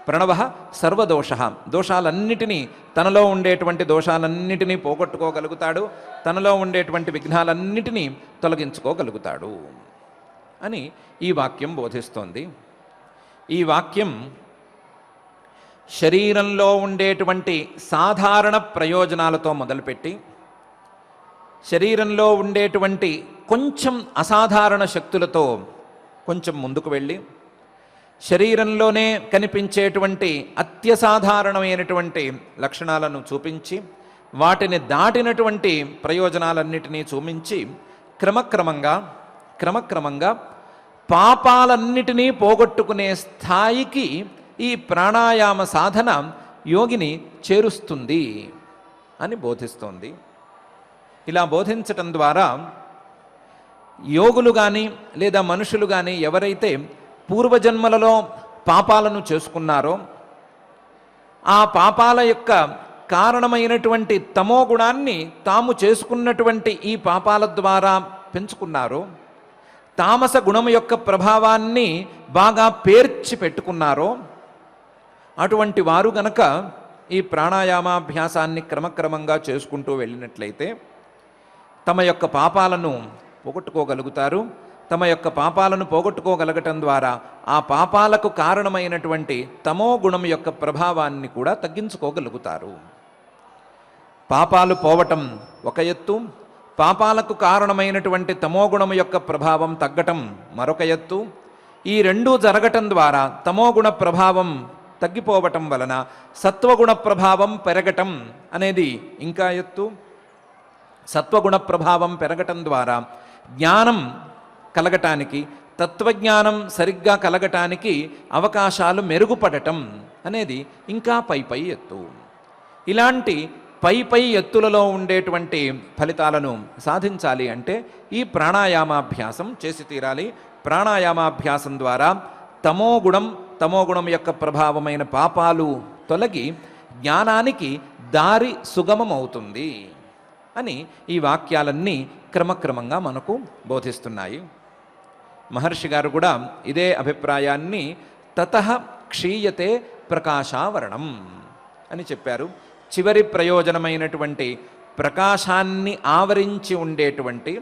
B: ప్రణవ సర్వదోష. దోషాలన్నిటినీ, తనలో ఉండేటువంటి దోషాలన్నిటినీ పోగొట్టుకోగలుగుతాడు. తనలో ఉండేటువంటి విఘ్నాలన్నిటినీ తొలగించుకోగలుగుతాడు అని ఈ వాక్యం బోధిస్తోంది. ఈ వాక్యం శరీరంలో ఉండేటువంటి సాధారణ ప్రయోజనాలతో మొదలుపెట్టి శరీరంలో ఉండేటువంటి కొంచెం అసాధారణ శక్తులతో కొంచెం ముందుకు వెళ్ళి శరీరంలోనే కనిపించేటువంటి అత్యసాధారణమైనటువంటి లక్షణాలను చూపించి వాటిని దాటినటువంటి ప్రయోజనాలన్నిటినీ చూపించి క్రమక్రమంగా పాపాలన్నిటినీ పోగొట్టుకునే స్థాయికి ఈ ప్రాణాయామ సాధన యోగిని చేరుస్తుంది అని బోధిస్తోంది. ఇలా బోధించటం ద్వారా యోగులు కానీ లేదా మనుషులు కానీ ఎవరైతే పూర్వజన్మలలో పాపాలను చేసుకున్నారో ఆ పాపాల యొక్క కారణమైనటువంటి తమో గుణాన్ని తాము చేసుకున్నటువంటి ఈ పాపాల ద్వారా పెంచుకున్నారో, తామస గుణం యొక్క ప్రభావాన్ని బాగా పేర్చి పెట్టుకున్నారో, అటువంటి వారు గనక ఈ ప్రాణాయామాభ్యాసాన్ని క్రమక్రమంగా చేసుకుంటూ వెళ్ళినట్లయితే తమ యొక్క పాపాలను పోగొట్టుకోగలుగుతారు. తమ యొక్క పాపాలను పోగొట్టుకోగలగటం ద్వారా ఆ పాపాలకు కారణమైనటువంటి తమో గుణం యొక్క ప్రభావాన్ని కూడా తగ్గించుకోగలుగుతారు. పాపాలు పోవటం ఒక ఎత్తు, పాపాలకు కారణమైనటువంటి తమోగుణం యొక్క ప్రభావం తగ్గటం మరొక ఎత్తు. ఈ రెండూ జరగటం ద్వారా తమోగుణ ప్రభావం తగ్గిపోవటం వలన సత్వగుణ ప్రభావం పెరగటం అనేది ఇంకా ఎత్తు. సత్వగుణ ప్రభావం పెరగటం ద్వారా జ్ఞానం కలగటానికి, తత్వజ్ఞానం సరిగ్గా కలగటానికి అవకాశాలు మెరుగుపడటం అనేది ఇంకా పై ఎత్తు. ఇలాంటి పై ఎత్తులలో ఉండేటువంటి ఫలితాలను సాధించాలి అంటే ఈ ప్రాణాయామాభ్యాసం చేసి తీరాలి. ప్రాణాయామాభ్యాసం ద్వారా తమోగుణం యొక్క ప్రభావమైన పాపాలు తొలగి జ్ఞానానికి దారి సుగమమవుతుంది అని ఈ వాక్యాలన్నీ క్రమక్రమంగా మనకు బోధిస్తున్నాయి. మహర్షి గారు కూడా ఇదే అభిప్రాయాన్ని తతః క్షీయతే ప్రకాశావరణం అని చెప్పారు. చివరి ప్రయోజనమైనటువంటి ప్రకాశాన్ని ఆవరించి ఉండేటువంటి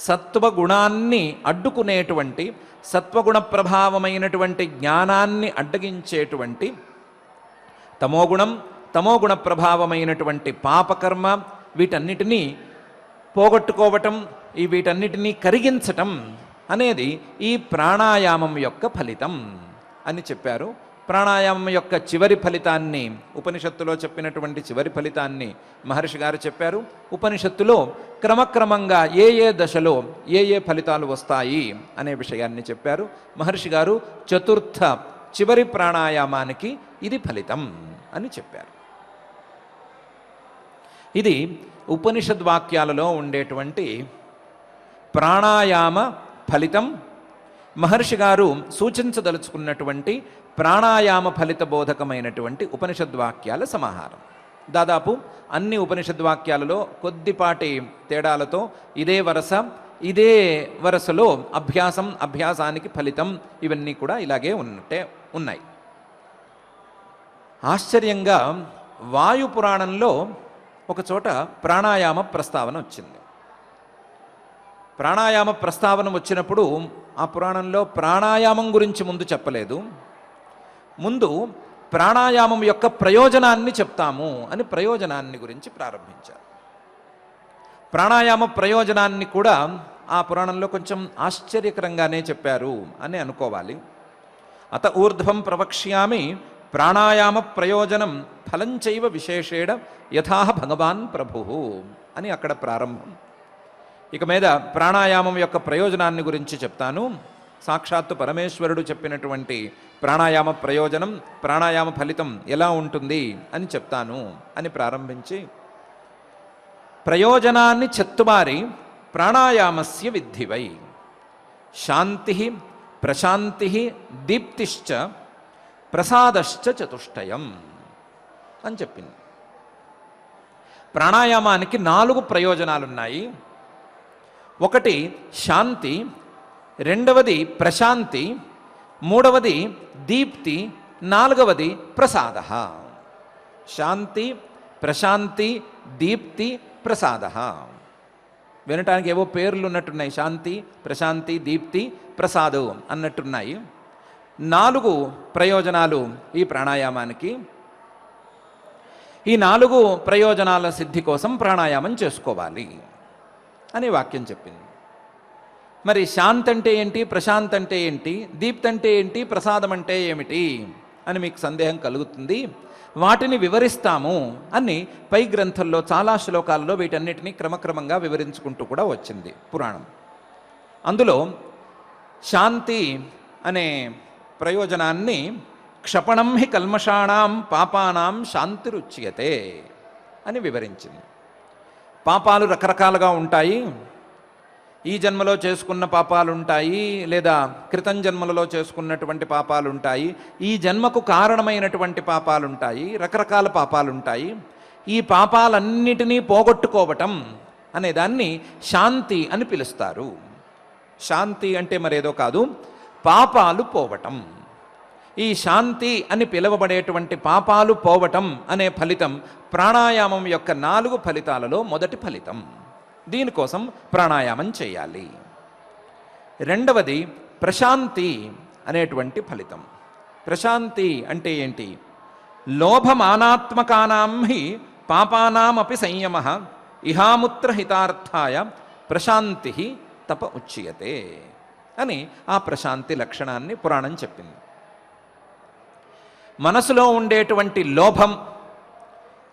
B: సత్వగుణాన్ని అడ్డుకునేటువంటి సత్వగుణ ప్రభావమైనటువంటి జ్ఞానాన్ని అడ్డగించేటువంటి తమోగుణ ప్రభావమైనటువంటి పాపకర్మ వీటన్నిటినీ పోగొట్టుకోవటం, వీటన్నిటినీ కరిగించటం అనేది ఈ ప్రాణాయామం యొక్క ఫలితం అని చెప్పారు. ప్రాణాయామం యొక్క చివరి ఫలితాన్ని, ఉపనిషత్తులో చెప్పినటువంటి చివరి ఫలితాన్ని మహర్షి గారు చెప్పారు. ఉపనిషత్తులో క్రమక్రమంగా ఏ దశలో ఏ ఫలితాలు వస్తాయి అనే విషయాన్ని చెప్పారు. మహర్షి గారు చతుర్థ చివరి ప్రాణాయామానికి ఇది ఫలితం అని చెప్పారు. ఇది ఉపనిషద్వాక్యాలలో ఉండేటువంటి ప్రాణాయామ ఫలితం. మహర్షి గారు సూచించదలుచుకున్నటువంటి ప్రాణాయామ ఫలిత బోధకమైనటువంటి ఉపనిషద్వాక్యాల సమాహారం. దాదాపు అన్ని ఉపనిషద్వాక్యాలలో కొద్దిపాటి తేడాలతో ఇదే వరసలో అభ్యాసానికి ఫలితం ఇవన్నీ కూడా ఇలాగే ఉన్నాయి. ఆశ్చర్యంగా వాయు పురాణంలో ఒక చోట ప్రాణాయామ ప్రస్తావన వచ్చింది. ప్రాణాయామ ప్రస్తావన వచ్చినప్పుడు ఆ పురాణంలో ప్రాణాయామం గురించి ముందు చెప్పలేదు. ముందు ప్రాణాయామం యొక్క ప్రయోజనాన్ని చెప్తాము అని ప్రయోజనాన్ని గురించి ప్రారంభించారు. ప్రాణాయామ ప్రయోజనాన్ని కూడా ఆ పురాణంలో కొంచెం ఆశ్చర్యకరంగానే చెప్పారు అని అనుకోవాలి. అత ఊర్ధ్వం ప్రవక్ష్యామి ప్రాణాయామ ప్రయోజనం ఫలంచైవ విశేషేణ యథా భగవాన్ ప్రభు అని అక్కడ ప్రారంభం. ఇక మీద ప్రాణాయామం యొక్క ప్రయోజనాన్ని గురించి చెప్తాను. సాక్షాత్తు పరమేశ్వరుడు చెప్పినటువంటి ప్రాణాయామ ప్రయోజనం, ప్రాణాయామ ఫలితం ఎలా ఉంటుంది అని చెప్తాను అని ప్రారంభించి ప్రయోజనాన్ని చెత్తుమారి ప్రాణాయామస్య విద్ధివై శాంతి ప్రశాంతి దీప్తిశ్చ ప్రసాదశ్చ చతుష్టయం అని చెప్పింది. ప్రాణాయామానికి 4 ప్రయోజనాలున్నాయి. ఒకటి శాంతి, రెండవది ప్రశాంతి, మూడవది దీప్తి, నాలుగవది ప్రసాద. శాంతి, ప్రశాంతి, దీప్తి, ప్రసాద. వినటానికి ఏవో పేర్లు ఉన్నట్టున్నాయి. శాంతి, ప్రశాంతి, దీప్తి, ప్రసాదు అన్నట్టున్నాయి. 4 ప్రయోజనాలు ఈ ప్రాణాయామానికి. ఈ 4 ప్రయోజనాల సిద్ధి కోసం ప్రాణాయామం చేసుకోవాలి అని వాక్యం చెప్పింది. మరి శాంతి అంటే ఏంటి, ప్రశాంత్ అంటే ఏంటి, దీప్తి అంటే ఏంటి, ప్రసాదం అంటే ఏమిటి అని మీకు సందేహం కలుగుతుంది. వాటిని వివరిస్తాము అని పై గ్రంథంలో చాలా శ్లోకాలలో వీటన్నిటినీ క్రమక్రమంగా వివరించుకుంటూ కూడా వచ్చింది పురాణం. అందులో శాంతి అనే ప్రయోజనాన్ని క్షపణం హి కల్మషాణం పాపానాం శాంతిరుచ్యతే అని వివరించింది. పాపాలు రకరకాలుగా ఉంటాయి. ఈ జన్మలో చేసుకున్న పాపాలు ఉంటాయి, లేదా క్రితం జన్మలలో చేసుకున్నటువంటి పాపాలు ఉంటాయి, ఈ జన్మకు కారణమైనటువంటి పాపాలు ఉంటాయి, రకరకాల పాపాలు ఉంటాయి. ఈ పాపాలన్నిటినీ పోగొట్టుకోవటం అనే దాన్ని శాంతి అని పిలుస్తారు. శాంతి అంటే మరేదో కాదు, పాపాలు పోవటం. ఈ శాంతి అని పిలువబడేటువంటి పాపాలు పోవటం అనే ఫలితం ప్రాణాయామం యొక్క 4 ఫలితాలలో మొదటి ఫలితం. దీనికోసం ప్రాణాయామం చేయాలి. రెండవది ప్రశాంతి అనేటువంటి ఫలితం. ప్రశాంతి అంటే ఏంటి? లోభమానాత్మకానాం హి పాపానామపి సంయమః ఇహాముత్ర హితార్థాయ ప్రశాంతి తప ఉచ్యతే అని ఆ ప్రశాంతి లక్షణాన్ని పురాణం చెప్పింది. మనసులో ఉండేటువంటి లోభం,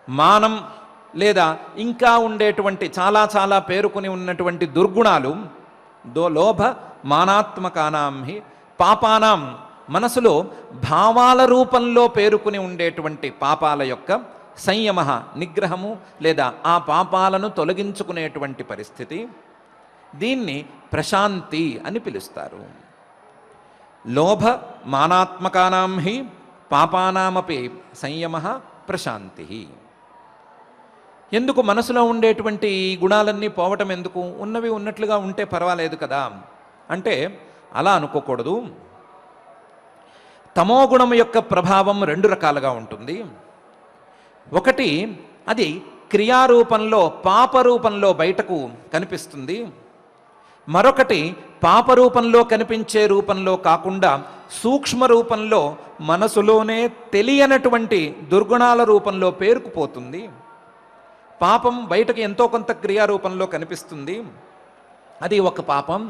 B: మానం, లేదా ఇంకా ఉండేటువంటి చాలా పేరుకుని ఉన్నటువంటి దుర్గుణాలు, లోభ మానాత్మకానాం హి పాపానాం, మనసులో భావాల రూపంలో పేరుకుని ఉండేటువంటి పాపాల యొక్క సంయమ, నిగ్రహము లేదా ఆ పాపాలను తొలగించుకునేటువంటి పరిస్థితి, దీన్ని ప్రశాంతి అని పిలుస్తారు. లోభ మానాత్మకానాం హి పాపానామపి సంయమ ప్రశాంతి. ఎందుకు మనసులో ఉండేటువంటి ఈ గుణాలన్నీ పోవటం ఎందుకు? ఉన్నవి ఉన్నట్లుగా ఉంటే పర్వాలేదు కదా అంటే అలా అనుకోకూడదు. తమో గుణం యొక్క ప్రభావం రెండు రకాలుగా ఉంటుంది. ఒకటి, అది క్రియారూపంలో పాపరూపంలో బయటకు కనిపిస్తుంది. మరొకటి, పాపరూపంలో కనిపించే రూపంలో కాకుండా సూక్ష్మ రూపంలో మనసులోనే తెలియనటువంటి దుర్గుణాల రూపంలో పేరుకుపోతుంది. పాపం బయటకు ఎంతో కొంత క్రియారూపంలో కనిపిస్తుంది, అది ఒక పాపం.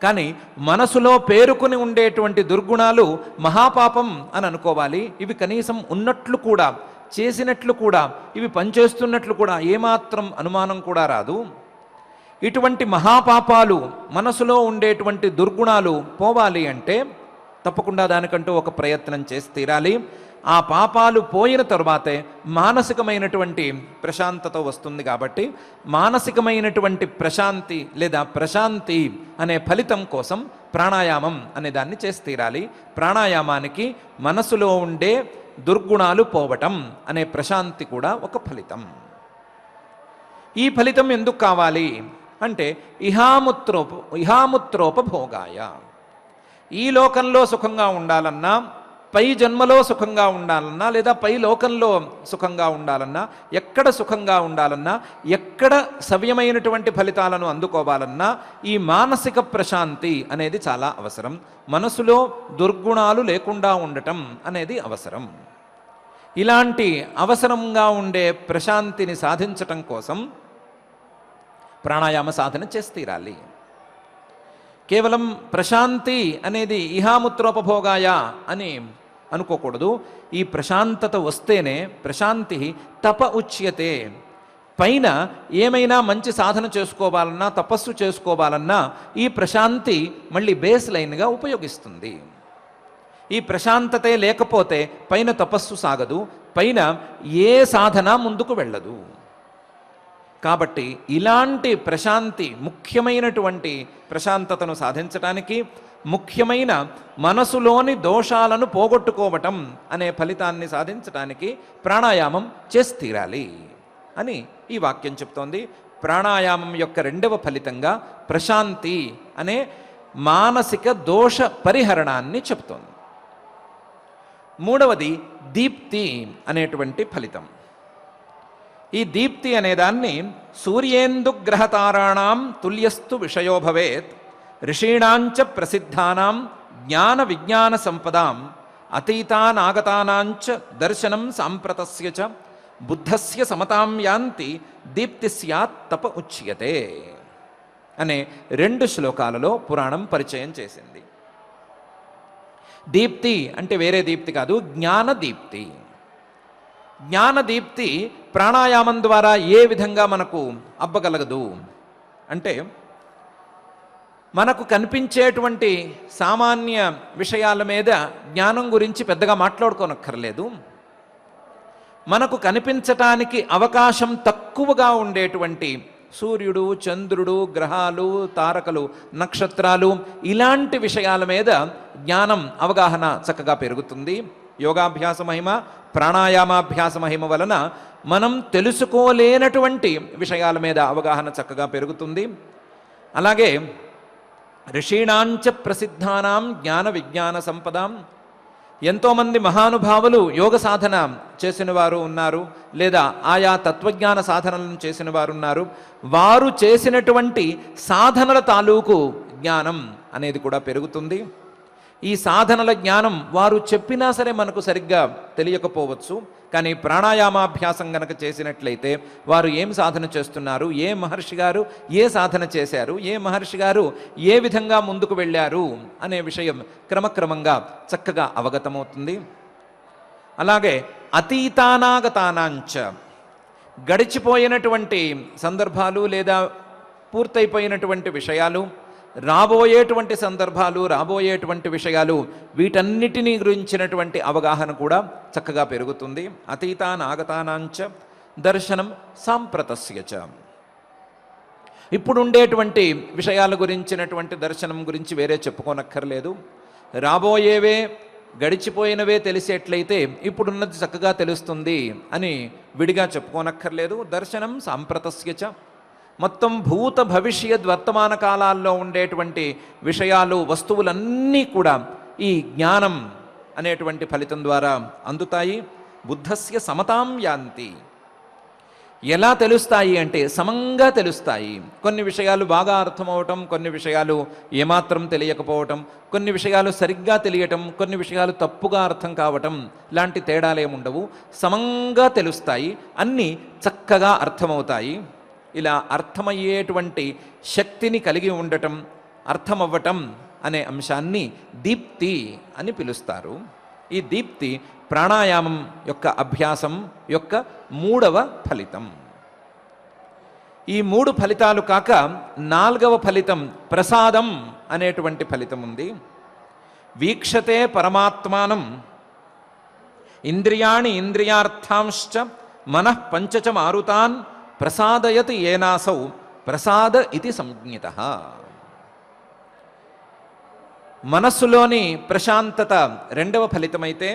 B: కానీ మనసులో పేరుకుని ఉండేటువంటి దుర్గుణాలు మహాపాపం అని అనుకోవాలి. ఇవి కనీసం ఉన్నట్లు కూడా, చేసినట్లు కూడా, ఇవి పనిచేస్తున్నట్లు కూడా ఏమాత్రం అనుమానం కూడా రాదు. ఇటువంటి మహాపాపాలు, మనసులో ఉండేటువంటి దుర్గుణాలు పోవాలి అంటే తప్పకుండా దానికంటూ ఒక ప్రయత్నం చేసి తీరాలి. ఆ పాపాలు పోయిన తరువాతే మానసికమైనటువంటి ప్రశాంతత వస్తుంది. కాబట్టి మానసికమైనటువంటి ప్రశాంతి లేదా ప్రశాంతి అనే ఫలితం కోసం ప్రాణాయామం అనే దాన్ని చేసి తీరాలి. ప్రాణాయామానికి మనసులో ఉండే దుర్గుణాలు పోవటం అనే ప్రశాంతి కూడా ఒక ఫలితం. ఈ ఫలితం ఎందుకు కావాలి అంటే ఇహాముత్రోపభోగాయ, ఈ లోకంలో సుఖంగా ఉండాలన్నా, పై జన్మలో సుఖంగా ఉండాలన్నా, లేదా పై లోకంలో సుఖంగా ఉండాలన్నా, ఎక్కడ సుఖంగా ఉండాలన్నా, ఎక్కడ సవ్యమైనటువంటి ఫలితాలను అందుకోవాలన్నా ఈ మానసిక ప్రశాంతి అనేది చాలా అవసరం. మనసులో దుర్గుణాలు లేకుండా ఉండటం అనేది అవసరం. ఇలాంటి అవసరంగా ఉండే ప్రశాంతిని సాధించటం కోసం ప్రాణాయామ సాధన చేసి తీరాలి. కేవలం ప్రశాంతి అనేది ఇహాముత్రోపభోగాయ అని అనుకోకూడదు. ఈ ప్రశాంతత వస్తేనే ప్రశాంతి తప ఉచ్యతే. పైన ఏమైనా మంచి సాధన చేసుకోవాలన్నా, తపస్సు చేసుకోవాలన్నా ఈ ప్రశాంతి మళ్ళీ బేస్ లైన్గా ఉపయోగిస్తుంది. ఈ ప్రశాంతతే లేకపోతే పైన తపస్సు సాగదు, పైన ఏ సాధన ముందుకు వెళ్ళదు. కాబట్టి ఇలాంటి ప్రశాంతి, ముఖ్యమైనటువంటి ప్రశాంతతను సాధించటానికి, ముఖ్యమైన మనసులోని దోషాలను పోగొట్టుకోవటం అనే ఫలితాన్ని సాధించటానికి ప్రాణాయామం చేసి తీరాలి అని ఈ వాక్యం చెప్తోంది. ప్రాణాయామం యొక్క రెండవ ఫలితంగా ప్రశాంతి అనే మానసిక దోష పరిహరణాన్ని చెప్తోంది. మూడవది దీప్తి అనేటువంటి ఫలితం. ఈ దీప్తి అనేదాన్ని సూర్యేందుగ్రహతారాణం తుల్యస్తు విషయో భవేత్ ఋషీణాంచ ప్రసిద్ధానాం జ్ఞాన విజ్ఞాన సంపదాం అతీతానాగతానాంచ దర్శనం సాంప్రతస్య చ బుద్ధస్య సమతాం యాంతి దీప్తి స్యాత్ తప ఉచ్యతే అనే రెండు శ్లోకాలలో పురాణం పరిచయం చేసింది. దీప్తి అంటే వేరే దీప్తి కాదు, జ్ఞానదీప్తి. జ్ఞానదీప్తి ప్రాణాయామం ద్వారా ఏ విధంగా మనకు అబ్బగలగదు అంటే, మనకు కనిపించేటువంటి సామాన్య విషయాల మీద జ్ఞానం గురించి పెద్దగా మాట్లాడుకోనక్కర్లేదు. మనకు కనిపించటానికి అవకాశం తక్కువగా ఉండేటువంటి సూర్యుడు, చంద్రుడు, గ్రహాలు, తారకలు, నక్షత్రాలు, ఇలాంటి విషయాల మీద జ్ఞానం, అవగాహన చక్కగా పెరుగుతుంది. యోగాభ్యాస మహిమ, ప్రాణాయామాభ్యాస మహిమ వలన మనం తెలుసుకోలేనటువంటి విషయాల మీద అవగాహన చక్కగా పెరుగుతుంది. అలాగే ఋషీణాంచ ప్రసిద్ధానాం జ్ఞాన విజ్ఞాన సంపదాం, ఎంతోమంది మహానుభావులు యోగ సాధన చేసిన వారు ఉన్నారు, లేదా ఆయా తత్వజ్ఞాన సాధనలను చేసిన వారు ఉన్నారు. వారు చేసినటువంటి సాధనల తాలూకు జ్ఞానం అనేది కూడా పెరుగుతుంది. ఈ సాధనల జ్ఞానం వారు చెప్పినా సరే మనకు సరిగ్గా తెలియకపోవచ్చు. కానీ ప్రాణాయామాభ్యాసం గనక చేసినట్లయితే వారు ఏం సాధన చేస్తున్నారు, ఏ మహర్షి గారు ఏ సాధన చేశారు, ఏ మహర్షి గారు ఏ విధంగా ముందుకు వెళ్ళారు అనే విషయం క్రమక్రమంగా చక్కగా అవగతమవుతుంది. అలాగే అతీతానాగతానాంచ, గడిచిపోయినటువంటి సందర్భాలు లేదా పూర్తయిపోయినటువంటి విషయాలు, రాబోయేటువంటి సందర్భాలు, రాబోయేటువంటి విషయాలు, వీటన్నిటినీ గురించినటువంటి అవగాహన కూడా చక్కగా పెరుగుతుంది. అతీతానాగతానాంచ దర్శనం సాంప్రతస్యచ. ఇప్పుడుండేటువంటి విషయాల గురించినటువంటి దర్శనం గురించి వేరే చెప్పుకోనక్కర్లేదు. రాబోయేవే, గడిచిపోయినవే తెలిసేట్లయితే ఇప్పుడున్నది చక్కగా తెలుస్తుంది అని విడిగా చెప్పుకోనక్కర్లేదు. దర్శనం సాంప్రతస్యచ. మొత్తం భూత భవిష్యత్ వర్తమాన కాలాల్లో ఉండేటువంటి విషయాలు, వస్తువులన్నీ కూడా ఈ జ్ఞానం అనేటువంటి ఫలితం ద్వారా అందుతాయి. బుద్ధస్య సమతాం యాంతి. ఎలా తెలుస్తాయి అంటే సమంగా తెలుస్తాయి. కొన్ని విషయాలు బాగా అర్థమవటం, కొన్ని విషయాలు ఏమాత్రం తెలియకపోవటం, కొన్ని విషయాలు సరిగ్గా తెలియటం, కొన్ని విషయాలు తప్పుగా అర్థం కావటం లాంటి తేడాలేముండవు. సమంగా తెలుస్తాయి, అన్నీ చక్కగా అర్థమవుతాయి. ఇలా అర్థమయ్యేటువంటి శక్తిని కలిగి ఉండటం, అర్థమవ్వటం అనే అంశాన్ని దీప్తి అని పిలుస్తారు. ఈ దీప్తి ప్రాణాయామం యొక్క అభ్యాసం యొక్క 3వ ఫలితం. ఈ 3 ఫలితాలు కాక 4వ ఫలితం ప్రసాదం అనేటువంటి ఫలితం ఉంది. వీక్షతే పరమాత్మానం ఇంద్రియాణి ఇంద్రియార్థాంశ్చ మనః పంచచ మారుతాన్ ప్రసాదయతి ఏనాసౌ ప్రసాద ఇది సంజ్ఞితః. మనస్సులోని ప్రశాంతత 2వ ఫలితమైతే,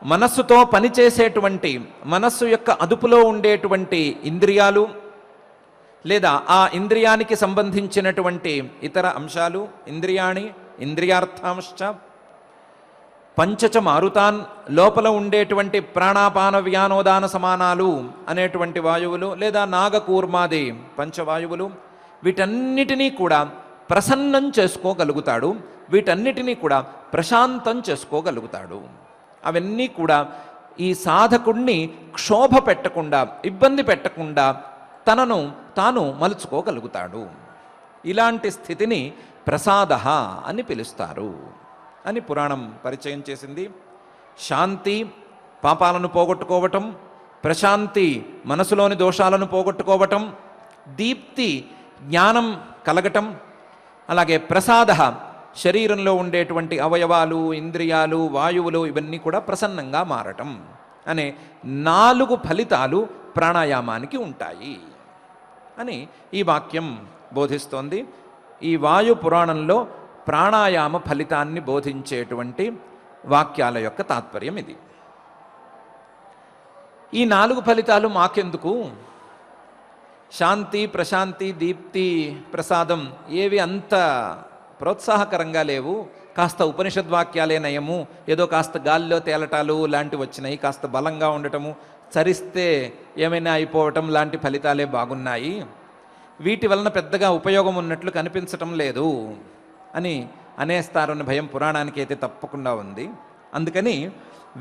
B: మనస్సుతో పనిచేసేటువంటి, మనస్సు యొక్క అదుపులో ఉండేటువంటి ఇంద్రియాలు లేదా ఆ ఇంద్రియానికి సంబంధించినటువంటి ఇతర అంశాలు, ఇంద్రియాణి ఇంద్రియార్థాంశ్చ పంచచ మారుతాన్, లోపల ఉండేటువంటి ప్రాణాపాన వ్యానోదాన సమానాలు అనేటువంటి వాయువులు లేదా నాగకూర్మాది పంచవాయువులు, వీటన్నిటినీ కూడా ప్రసన్నం చేసుకోగలుగుతాడు. వీటన్నిటినీ కూడా ప్రశాంతం చేసుకోగలుగుతాడు. అవన్నీ కూడా ఈ సాధకుణ్ణి క్షోభ పెట్టకుండా, ఇబ్బంది పెట్టకుండా తనను తాను మలుచుకోగలుగుతాడు. ఇలాంటి స్థితిని ప్రసాద అని పిలుస్తారు అని పురాణం పరిచయం చేసింది. శాంతి పాపాలను పోగొట్టుకోవటం, ప్రశాంతి మనసులోని దోషాలను పోగొట్టుకోవటం, దీప్తి జ్ఞానం కలగటం, అలాగే ప్రసాద శరీరంలో ఉండేటువంటి అవయవాలు, ఇంద్రియాలు, వాయువులు ఇవన్నీ కూడా ప్రసన్నంగా మారటం అనే 4 ఫలితాలు ప్రాణాయామానికి ఉంటాయి అని ఈ వాక్యం బోధిస్తోంది. ఈ వాయు పురాణంలో ప్రాణాయామ ఫలితాన్ని బోధించేటువంటి వాక్యాల యొక్క తాత్పర్యం ఇది. ఈ 4 ఫలితాలు మాకెందుకు? శాంతి, ప్రశాంతి, దీప్తి, ప్రసాదం ఏవి అంత ప్రోత్సాహకరంగా లేవు. కాస్త ఉపనిషద్వాక్యాలే నయము, ఏదో కాస్త గాలిలో తేలటాలు లాంటివి వచ్చినాయి, కాస్త బలంగా ఉండటము, చరిస్తే ఏమైనా అయిపోవటం లాంటి ఫలితాలే బాగున్నాయి, వీటి వలన పెద్దగా ఉపయోగం ఉన్నట్లు కనిపించటం లేదు అని అనేస్తారన్న భయం పురాణానికి అయితే తప్పకుండా ఉంది. అందుకని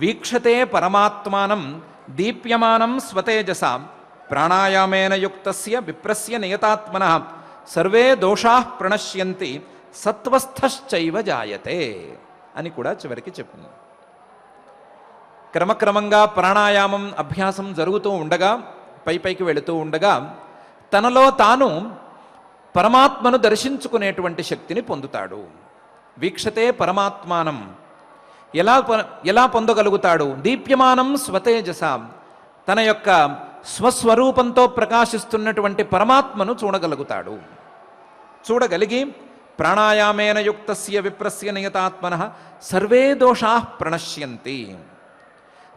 B: వీక్షతే పరమాత్మానం దీప్యమానం స్వతేజస ప్రాణాయామేన యుక్తస్య విప్రస్య నియతాత్మనః సర్వే దోషాః ప్రణశ్యంతి సత్వస్థశ్చైవ జాయతే అని కూడా చివరికి చెప్పింది. క్రమక్రమంగా ప్రాణాయామం అభ్యాసం జరుగుతూ ఉండగా, పైకి వెళుతూ ఉండగా తనలో తాను పరమాత్మను దర్శించుకునేటువంటి శక్తిని పొందుతాడు. వీక్షతే పరమాత్మానం ఎలా పొందగలుగుతాడు? దీప్యమానం స్వతేజస, తన యొక్క స్వస్వరూపంతో ప్రకాశిస్తున్నటువంటి పరమాత్మను చూడగలుగుతాడు. చూడగలిగి ప్రాణాయామేన యుక్తస్య విప్రస్య నియతాత్మనః సర్వే దోషాః ప్రణశ్యంతి,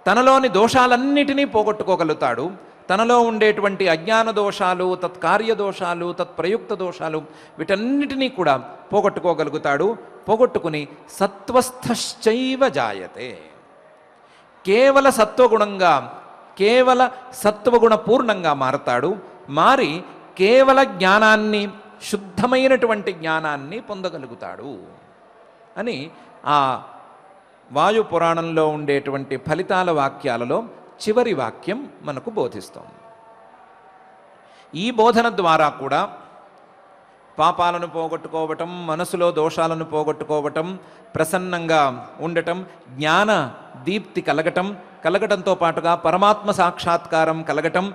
B: తనలోని దోషాలన్నిటినీ పోగొట్టుకోగలుగుతాడు. తనలో ఉండేటువంటి అజ్ఞాన దోషాలు, తత్కార్య దోషాలు, తత్ప్రయుక్త దోషాలు వీటన్నిటినీ కూడా పోగొట్టుకోగలుగుతాడు. పోగొట్టుకుని సత్వస్థశ్చైవ జాయతే, కేవల సత్వగుణంగా, కేవల సత్వగుణ పూర్ణంగా మారతాడు. మారి కేవల జ్ఞానాన్ని, శుద్ధమైనటువంటి జ్ఞానాన్ని పొందగలుగుతాడు అని ఆ వాయు పురాణంలో ఉండేటువంటి ఫలితాల వాక్యాలలో చివరి వాక్యం మనకు బోధిస్తోంది. ఈ బోధన ద్వారా కూడా పాపాలను పోగొట్టుకోవటం, మనసులో దోషాలను పోగొట్టుకోవటం, ప్రసన్నంగా ఉండటం, జ్ఞాన దీప్తి కలగటం, కలగటంతో పాటుగా పరమాత్మ సాక్షాత్కారం కలగటం,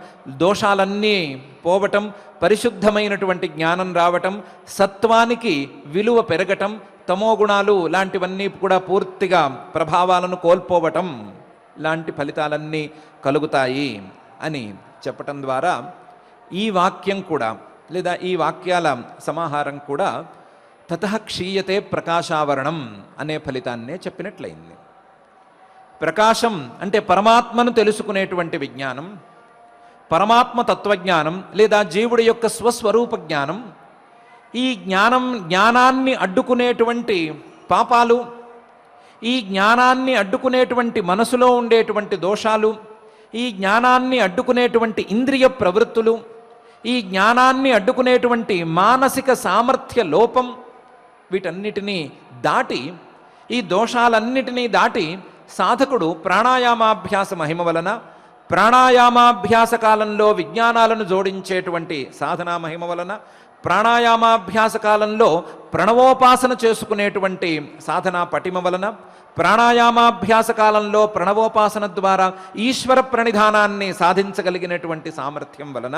B: దోషాలన్నీ పోవటం, పరిశుద్ధమైనటువంటి జ్ఞానం రావటం, సత్వానికి విలువ పెరగటం, తమోగుణాలు లాంటివన్నీ కూడా పూర్తిగా ప్రభావాలను కోల్పోవటం లాంటి ఫలితాలన్నీ కలుగుతాయి అని చెప్పటం ద్వారా ఈ వాక్యం కూడా లేదా ఈ వాక్యాల సమాహారం కూడా తతః క్షీయతే ప్రకాశావరణం అనే ఫలితాన్నే చెప్పినట్లయింది. ప్రకాశం అంటే పరమాత్మను తెలుసుకునేటువంటి విజ్ఞానం, పరమాత్మ తత్వజ్ఞానం లేదా జీవుడి యొక్క స్వస్వరూప జ్ఞానం. ఈ జ్ఞానాన్ని అడ్డుకునేటువంటి పాపాలు, ఈ జ్ఞానాన్ని అడ్డుకునేటువంటి మనసులో ఉండేటువంటి దోషాలు, ఈ జ్ఞానాన్ని అడ్డుకునేటువంటి ఇంద్రియ ప్రవృత్తులు, ఈ జ్ఞానాన్ని అడ్డుకునేటువంటి మానసిక సామర్థ్య లోపం, వీటన్నిటినీ దాటి, ఈ దోషాలన్నిటినీ దాటి సాధకుడు ప్రాణాయామాభ్యాస మహిమ వలన, ప్రాణాయామాభ్యాస కాలంలో విజ్ఞానాలను జోడించేటువంటి సాధనా మహిమ వలన, ప్రాణాయామాభ్యాస కాలంలో ప్రణవోపాసన చేసుకునేటువంటి సాధనా పటిమ వలన, ప్రాణాయామాభ్యాస కాలంలో ప్రణవోపాసన ద్వారా ఈశ్వర ప్రణిధానాన్ని సాధించగలిగినటువంటి సామర్థ్యం వలన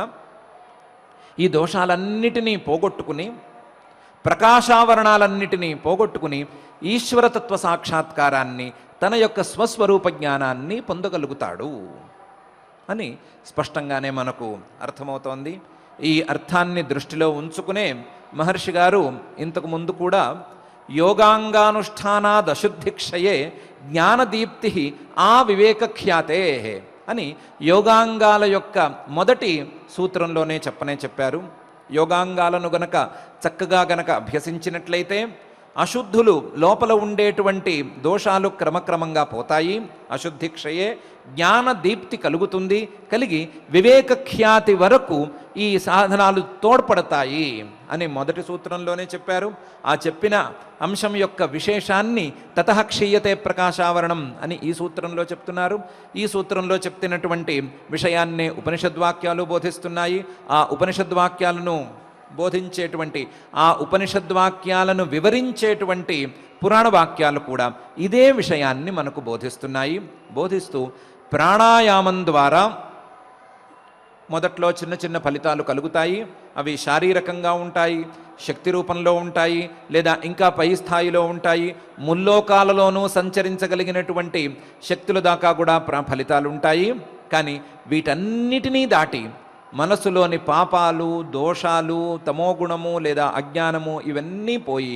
B: ఈ దోషాలన్నిటినీ పోగొట్టుకుని, ప్రకాశావరణాలన్నిటినీ పోగొట్టుకుని ఈశ్వరతత్వ సాక్షాత్కారాన్ని, తన యొక్క స్వస్వరూప జ్ఞానాన్ని పొందగలుగుతాడు అని స్పష్టంగానే మనకు అర్థమవుతోంది. ఈ అర్థాన్ని దృష్టిలో ఉంచుకునే మహర్షి గారు ఇంతకు ముందు కూడా యోగాంగానుష్ఠానాదశుద్ధిక్షయే జ్ఞానదీప్తి ఆ వివేకఖ్యాతే అని యోగాంగాల యొక్క మొదటి సూత్రంలోనే చెప్పారు. యోగాంగాలను గనక చక్కగా గనక అభ్యసించినట్లయితే అశుద్ధులు లోపల ఉండేటువంటి దోషాలు క్రమక్రమంగా పోతాయి. అశుద్ధి క్షయే జ్ఞాన దీప్తి కలుగుతుంది. కలిగి వివేకఖ్యాతి వరకు ఈ సాధనాలు తోడ్పడతాయి అని మొదటి సూత్రంలోనే చెప్పారు. ఆ చెప్పిన అంశం యొక్క విశేషాన్ని తతః క్షీయతే ప్రకాశావరణం అని ఈ సూత్రంలో చెప్తున్నారు. ఈ సూత్రంలో చెప్తున్నటువంటి విషయాన్నే ఉపనిషద్వాక్యాలు బోధిస్తున్నాయి. ఆ ఉపనిషద్వాక్యాలను బోధించేటువంటి, ఆ ఉపనిషద్వాక్యాలను వివరించేటువంటి పురాణ వాక్యాలు కూడా ఇదే విషయాన్ని మనకు బోధిస్తున్నాయి. బోధిస్తూ ప్రాణాయామం ద్వారా మొదట్లో చిన్న చిన్న ఫలితాలు కలుగుతాయి. అవి శారీరకంగా ఉంటాయి, శక్తి రూపంలో ఉంటాయి, లేదా ఇంకా పై స్థాయిలో ఉంటాయి. ముల్లోకాలలోనూ సంచరించగలిగినటువంటి శక్తుల దాకా కూడా ఫలితాలు ఉంటాయి. కానీ వీటన్నిటినీ దాటి మనసులోని పాపాలు, దోషాలు, తమోగుణము లేదా అజ్ఞానము ఇవన్నీ పోయి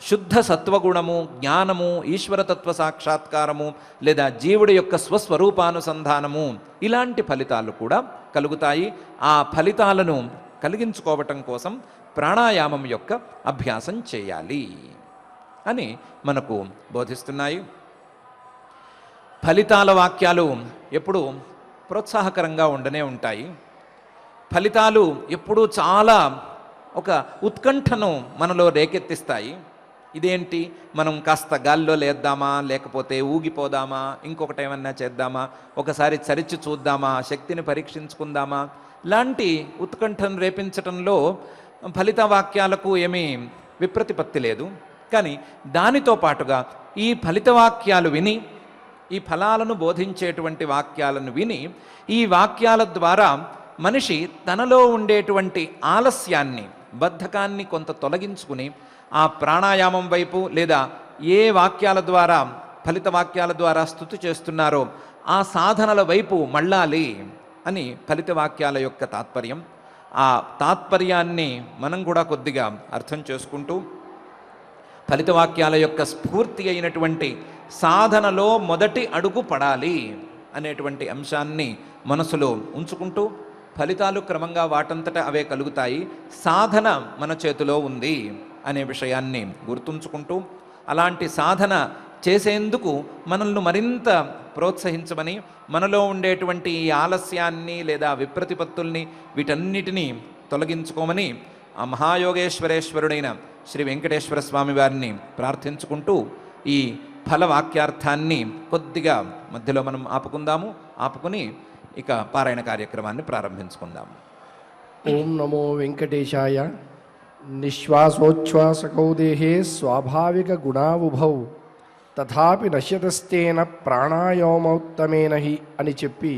B: శుద్ధ సత్వగుణము, జ్ఞానము, ఈశ్వరతత్వ సాక్షాత్కారము లేదా జీవుడి యొక్క స్వస్వరూపానుసంధానము ఇలాంటి ఫలితాలు కూడా కలుగుతాయి. ఆ ఫలితాలను కలిగించుకోవటం కోసం ప్రాణాయామం యొక్క అభ్యాసం చేయాలి అని మనకు బోధిస్తున్నాయి. ఫలితాల వాక్యాలు ఎప్పుడూ ప్రోత్సాహకరంగా ఉండనే ఉంటాయి. ఫలితాలు ఎప్పుడూ చాలా ఒక ఉత్కంఠను మనలో రేకెత్తిస్తాయి. ఇదేంటి, మనం కాస్త గాల్లో లేద్దామా, లేకపోతే ఊగిపోదామా, ఇంకొకటి ఏమన్నా చేద్దామా, ఒకసారి చరిచి చూద్దామా, శక్తిని పరీక్షించుకుందామా లాంటి ఉత్కంఠను రేపించటంలో ఫలిత వాక్యాలకు ఏమీ విప్రతిపత్తి లేదు. కానీ దానితో పాటుగా ఈ ఫలిత వాక్యాలు విని, ఈ ఫలాలను బోధించేటువంటి వాక్యాలను విని, ఈ వాక్యాల ద్వారా మనిషి తనలో ఉండేటువంటి ఆలస్యాన్ని, బద్ధకాన్ని కొంత తొలగించుకుని ఆ ప్రాణాయామం వైపు లేదా ఏ వాక్యాల ద్వారా, ఫలిత వాక్యాల ద్వారా స్తుతి చేస్తున్నారో ఆ సాధనల వైపు మళ్ళాలి అని ఫలిత వాక్యాల యొక్క తాత్పర్యం. ఆ తాత్పర్యాన్ని మనం కూడా కొద్దిగా అర్థం చేసుకుంటూ ఫలిత వాక్యాల యొక్క స్ఫూర్తి అయినటువంటి సాధనలో మొదటి అడుగు పడాలి అనేటువంటి అంశాన్ని మనసులో ఉంచుకుంటూ ఫలితాలు క్రమంగా వాటంతట అవే కలుగుతాయి. సాధన మన చేతిలో ఉంది అనే విషయాన్ని గుర్తుంచుకుంటూ అలాంటి సాధన చేసేందుకు మనల్ని మరింత ప్రోత్సహించమని, మనలో ఉండేటువంటి ఈ ఆలస్యాన్ని లేదా విప్రతిపత్తుల్ని వీటన్నిటినీ తొలగించుకోమని ఆ మహాయోగేశ్వరేశ్వరుడైన శ్రీ వెంకటేశ్వర స్వామి వారిని ప్రార్థించుకుంటూ ఈ ఫల వాక్యార్థాన్ని కొద్దిగా మధ్యలో మనం ఆపుకుని ఇక పారాయణ కార్యక్రమాన్ని ప్రారంభించుకుందాము.
C: ఓం నమో వెంకటేశాయ. నిశ్వాసోచ్ఛ్వాసకౌ దేహే స్వాభావిక గుణావుభౌ తథాపి నశ్యతస్తేన ప్రాణాయామోత్తమేన హి అని చెప్పి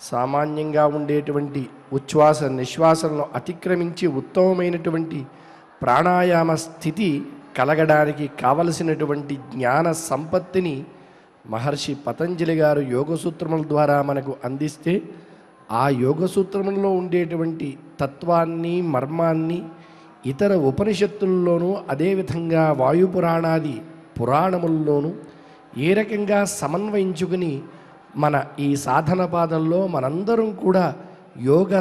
C: సామాన్యంగా ఉండేటువంటి ఉచ్ఛ్వాస నిశ్వాసలను అతిక్రమించి ఉత్తమమైనటువంటి ప్రాణాయామ స్థితి కలగడానికి కావలసినటువంటి జ్ఞాన సంపత్తిని మహర్షి పతంజలి గారు యోగసూత్రముల ద్వారా మనకు అందిస్తే ఆ యోగసూత్రములలో ఉండేటువంటి తత్వాన్ని మర్మాన్ని ఇతర ఉపనిషత్తుల్లోనూ అదేవిధంగా వాయుపురాణాది పురాణముల్లోనూ ఏ రకంగా సమన్వయించుకుని మన ఈ సాధన పాదంలో మనందరం కూడా యోగ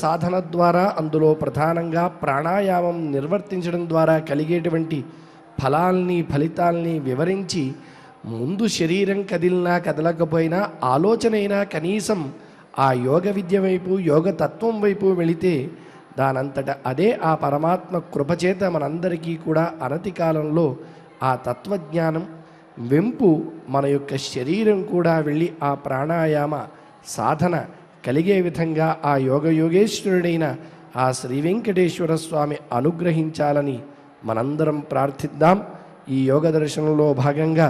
C: సాధన ద్వారా అందులో ప్రధానంగా ప్రాణాయామం నిర్వర్తించడం ద్వారా కలిగేటువంటి ఫలితాల్ని వివరించి ముందు శరీరం కదిలినా కదలకపోయినా ఆలోచనైనా కనీసం ఆ యోగ విద్య వైపు యోగ తత్వం వైపు వెళితే దానంతట అదే ఆ పరమాత్మ కృపచేత మనందరికీ కూడా అనతి కాలంలో ఆ తత్వజ్ఞానం వెంపు మన యొక్క శరీరం కూడా వెళ్ళి ఆ ప్రాణాయామ సాధన కలిగే విధంగా ఆ యోగేశ్వరుడైన ఆ శ్రీ వెంకటేశ్వర స్వామి అనుగ్రహించాలని మనందరం ప్రార్థిద్దాం. ఈ యోగ దర్శనంలో భాగంగా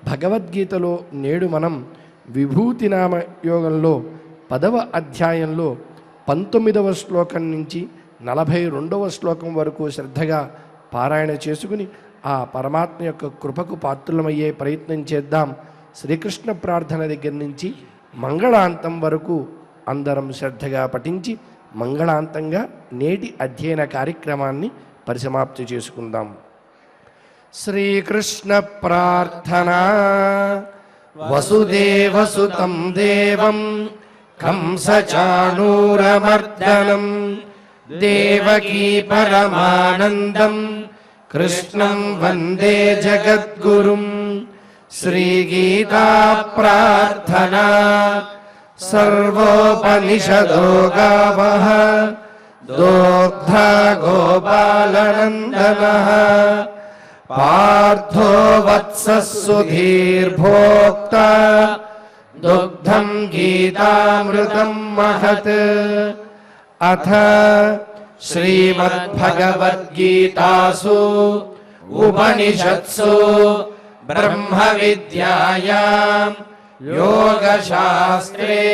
C: భగవద్గీతలో నేడు మనం విభూతినామ యోగంలో 10వ అధ్యాయంలో 19వ శ్లోకం నుంచి 42వ శ్లోకం వరకు శ్రద్ధగా పారాయణ చేసుకుని ఆ పరమాత్మ యొక్క కృపకు పాత్రులమయ్యే ప్రయత్నం చేద్దాం. శ్రీకృష్ణ ప్రార్థన దగ్గర నుంచి మంగళాంతం వరకు అందరం శ్రద్ధగా పఠించి మంగళాంతంగా నేటి అధ్యయన కార్యక్రమాన్ని పరిసమాప్తి చేసుకుందాం. శ్రీకృష్ణ ప్రార్థన. వసుదేవసుతం దేవం కంసచాణూరమర్దనం దేవకీ పరమానందం కృష్ణం వందే జగద్గురుం. శ్రీగీతా ప్రార్థనా. సర్వోపనిషదో గావః దోగ్ధా గోపాలనందనః పార్థో వత్సః సుధీర్భోక్తా దుగ్ధం గీతామృతం మహత్. అథ శ్రీమద్భగవద్గీతాసు ఉపనిషత్సు బ్రహ్మ విద్యాయాం యోగశాస్త్రే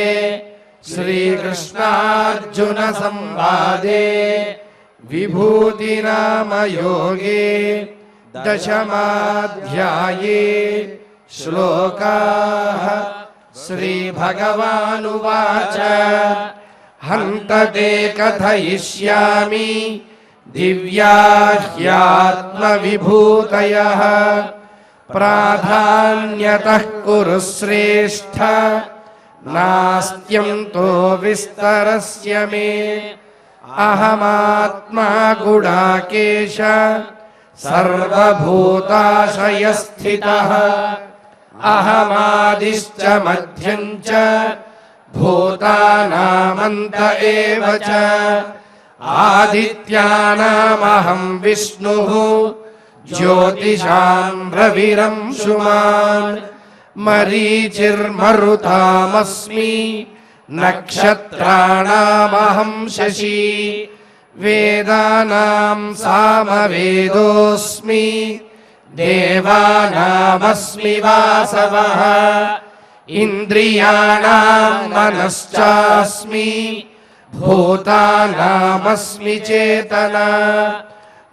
C: శ్రీకృష్ణార్జున సంవాదే విభూతినామ యోగే దశమాధ్యాయే శ్లోకాః. శ్రీభగవానువాచ హంతతే కథయిష్యామి దివ్యా హ్యాత్మవిభూతయః ప్రాధాన్యతః కురు శ్రేష్ఠ నాస్త్యంతో విస్తరస్య మే. అహమాత్మా గుడాకేశ సర్వభూతాశయస్థితః అహమాదిశ్చ మధ్యం చ భూతానామంత ఏవ చ. ఆదిత్యానామహం విష్ణుః జ్యోతిషాం రవిరంశుమాన్. మరీచిర్మరుతామస్మి నక్షత్రాణామహం శశి. వేదానాం సామవేదోస్మి దేవానామస్మి వాసవః. ఇంద్రియాణాం మనశ్చాస్మి భూతానామస్మి చేతన.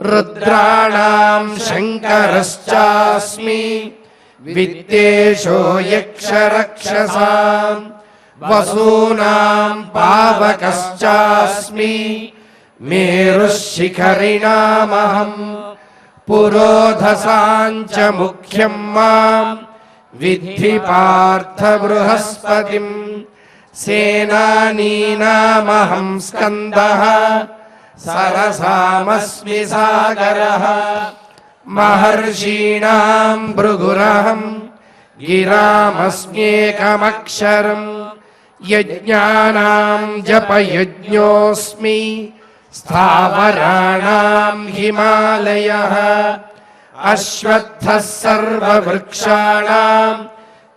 C: రుద్రాణాం శంకరశ్చాస్మి విత్తేషో యక్షరక్షసాం. వసూనాం పావకశ్చాస్మి మేరుశిఖరిణామహం. పురోధసాంచ ముఖ్యం మాం విద్ధి పార్థ బృహస్పతిం. సేనానీనామహం స్కందః సరసామస్మి సాగరః. మహర్షీణాం భృగురహం గిరామస్మ్యేకమక్షరం. యజ్ఞానాం జపయజ్ఞోస్మి స్థావరాణాం హిమాలయః. అశ్వత్థः సర్వవృక్షాణాం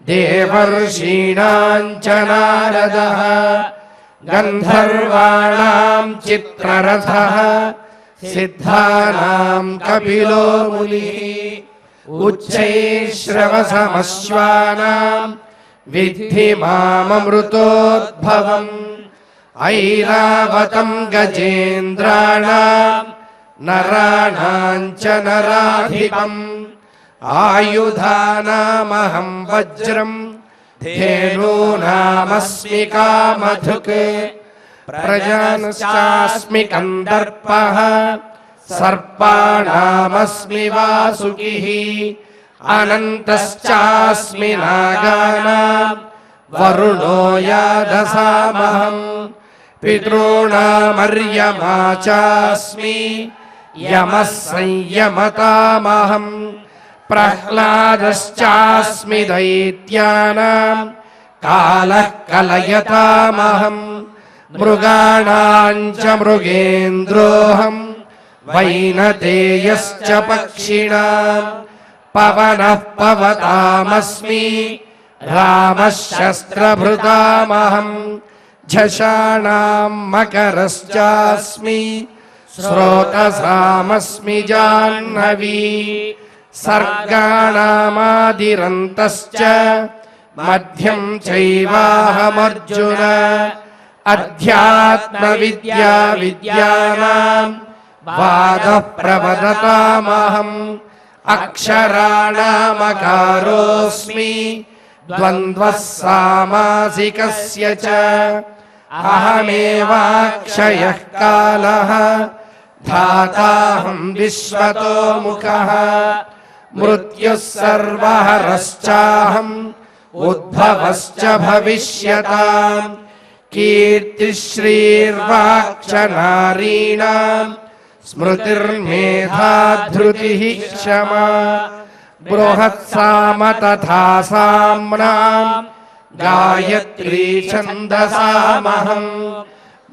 C: దేవర్షీణాం చ నారదః. గంధర్వాణాం చిత్రరథః సిద్ధానాం కపిలో మునిః. उच्चैश्रवसमश्वानां विद्धि माममृतोद्भवम् ऐरावतं गजेन्द्राणां नराणां च नराधिपम् आयुधानामहं वज्रं धेनूनामस्मि कामधुक् प्रजानश्चास्मि कन्दर्पः सर्पाणामस्मि वासुकिः अनन्तश्चास्मि नागानां वरुणो यादसामहम् पितॄणामर्यमा चास्मि यमः संयमतामहम् प्रह्लादश्चास्मि दैत्यानां कालः कलयतामहम् मृगाणां च मृगेन्द्रोऽहम् वैनतेयश्च पक्षिणां पवनः पवतामस्मि रामः शस्त्रभृतामहम् झषाणां मकरश्चास्मि स्रोतसामस्मि जाह्नवी सर्गाणामादिरन्तश्च मध्यं चैवाहमर्जुन अध्यात्मविद्या विद्यानां वादः प्रवदतामहम् अक्षराणामकारोऽस्मि द्वन्द्वः सामासिकस्य च अहमेवाक्षयः कालः धाताहं विश्वतो मुखः मृत्युः सर्वहरश्चाहम् उद्भवश्च भविष्यताम् कीर्तिश्रीर्वाक्चनारीणां स्मृतिर्मेधा धृतिः क्षमा बृहत्साम तथा साम्नां गायत्री छन्दसामहम्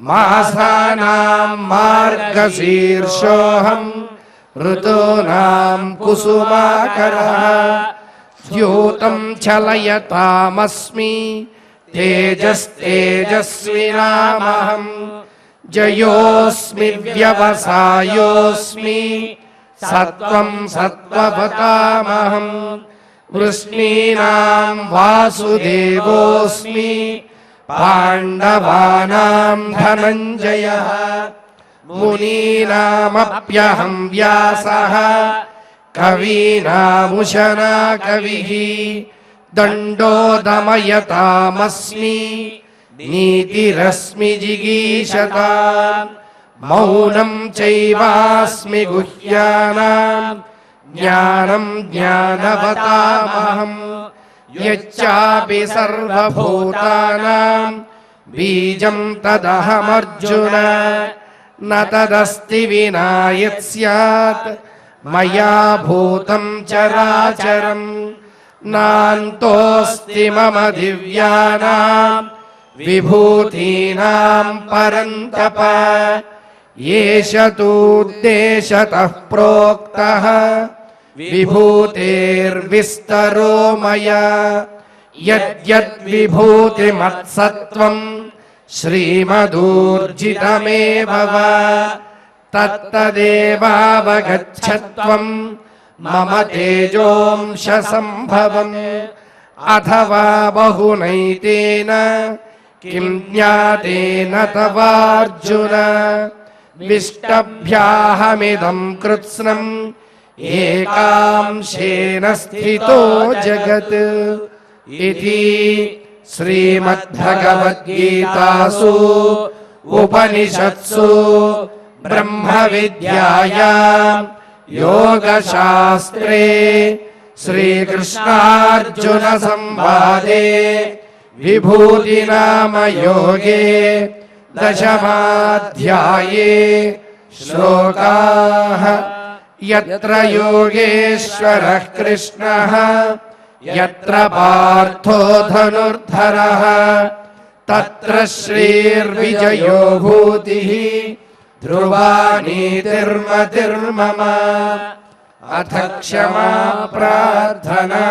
C: मासानां मार्गशीर्षोऽहम् ऋतूनां कुसुमाकरः द्यूतं चलयतामस्मि तेजस्तेजस्विनामहम् जयोऽस्मि व्यवसायोऽस्मि सत्त्वं सत्त्ववतामहम् वृष्णीनां वासुदेवोऽस्मि पाण्डवानां धनञ्जयः मुनीनामप्यहं व्यासः कवीनामुशना कविः दण्डो दमयतामस्मि नीतिरस्मि जिगीषताम् मौनं चैवास्मि गुह्यानां ज्ञानं ज्ञानवतामहम् यच्चापि सर्वभूतानां बीजं तदहमर्जुन न तदस्ति विना यत् स्यात् मया भूतं चराचरम् नान्तोऽस्ति मम दिव्यानां विभूतीनां परन्तप एष तूद्देशतः प्रोक्तः विभूतेर्विस्तरो मया यद्यद्विभूतिमत्सत्त्वं श्रीमदूर्जितमेव वा तत्तदेवावगच्छत्वं मम तेजोंशसम्भवम् अथवा बहुनैतेन किं ज्ञातेन तवार्जुन विष्टभ्याहमिदं कृत्स्नम् एकांशेन स्थितो जगत् इति श्रीमद्भगवद्गीतासु उपनिषत्सु ब्रह्मविद्यायां योगशास्त्रे श्रीकृष्णार्जुनसंवादे विभूतिनामयोगे दशमाध्याये श्लोकाः यत्र योगेश्वरः कृष्णः यत्र पार्थो धनुर्धरः तत्र श्रीर्विजयो भूतिः ध्रुवा नीतिर्मतिर्मम अथ क्षमा प्रार्थना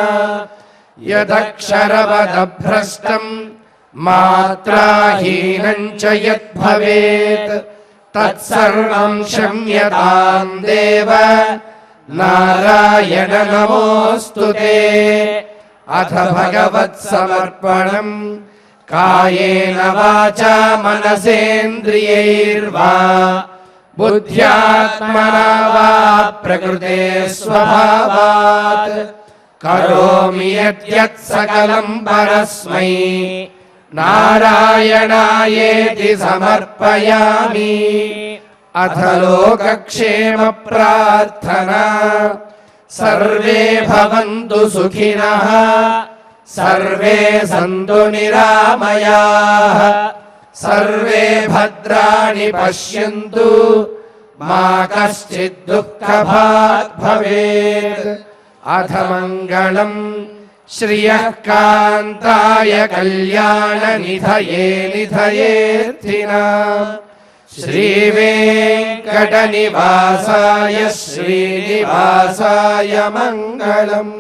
C: यदक्षरपदभ्रष्टं मात्राहीनं च यद्भवेत् तत्सर्वं क्षम्यतां देव नारायण नमोऽस्तुते। अथ भगवत्समर्पणम् कायेन वाचा मनसेन्द्रियैर्वा बुद्ध्यात्मना वा प्रकृते स्वभावात् करोमि यद्यत् सकलं परस्मै नारायणायेति समर्पयामि। अथ लोकक्षेम प्रार्थना। सर्वे भवन्तु सुखिनः सर्वे सन्तु निरामयाः सर्वे भद्राणि पश्यन्तु मा कश्चित् दुःखभाग् भवेत्। अथ मङ्गलम् श्रियः कान्ताय कल्याणनिधये निधयेऽर्थिनाम् श्रीवेङ्कटनिवासाय श्रीनिवासाय मङ्गलम्।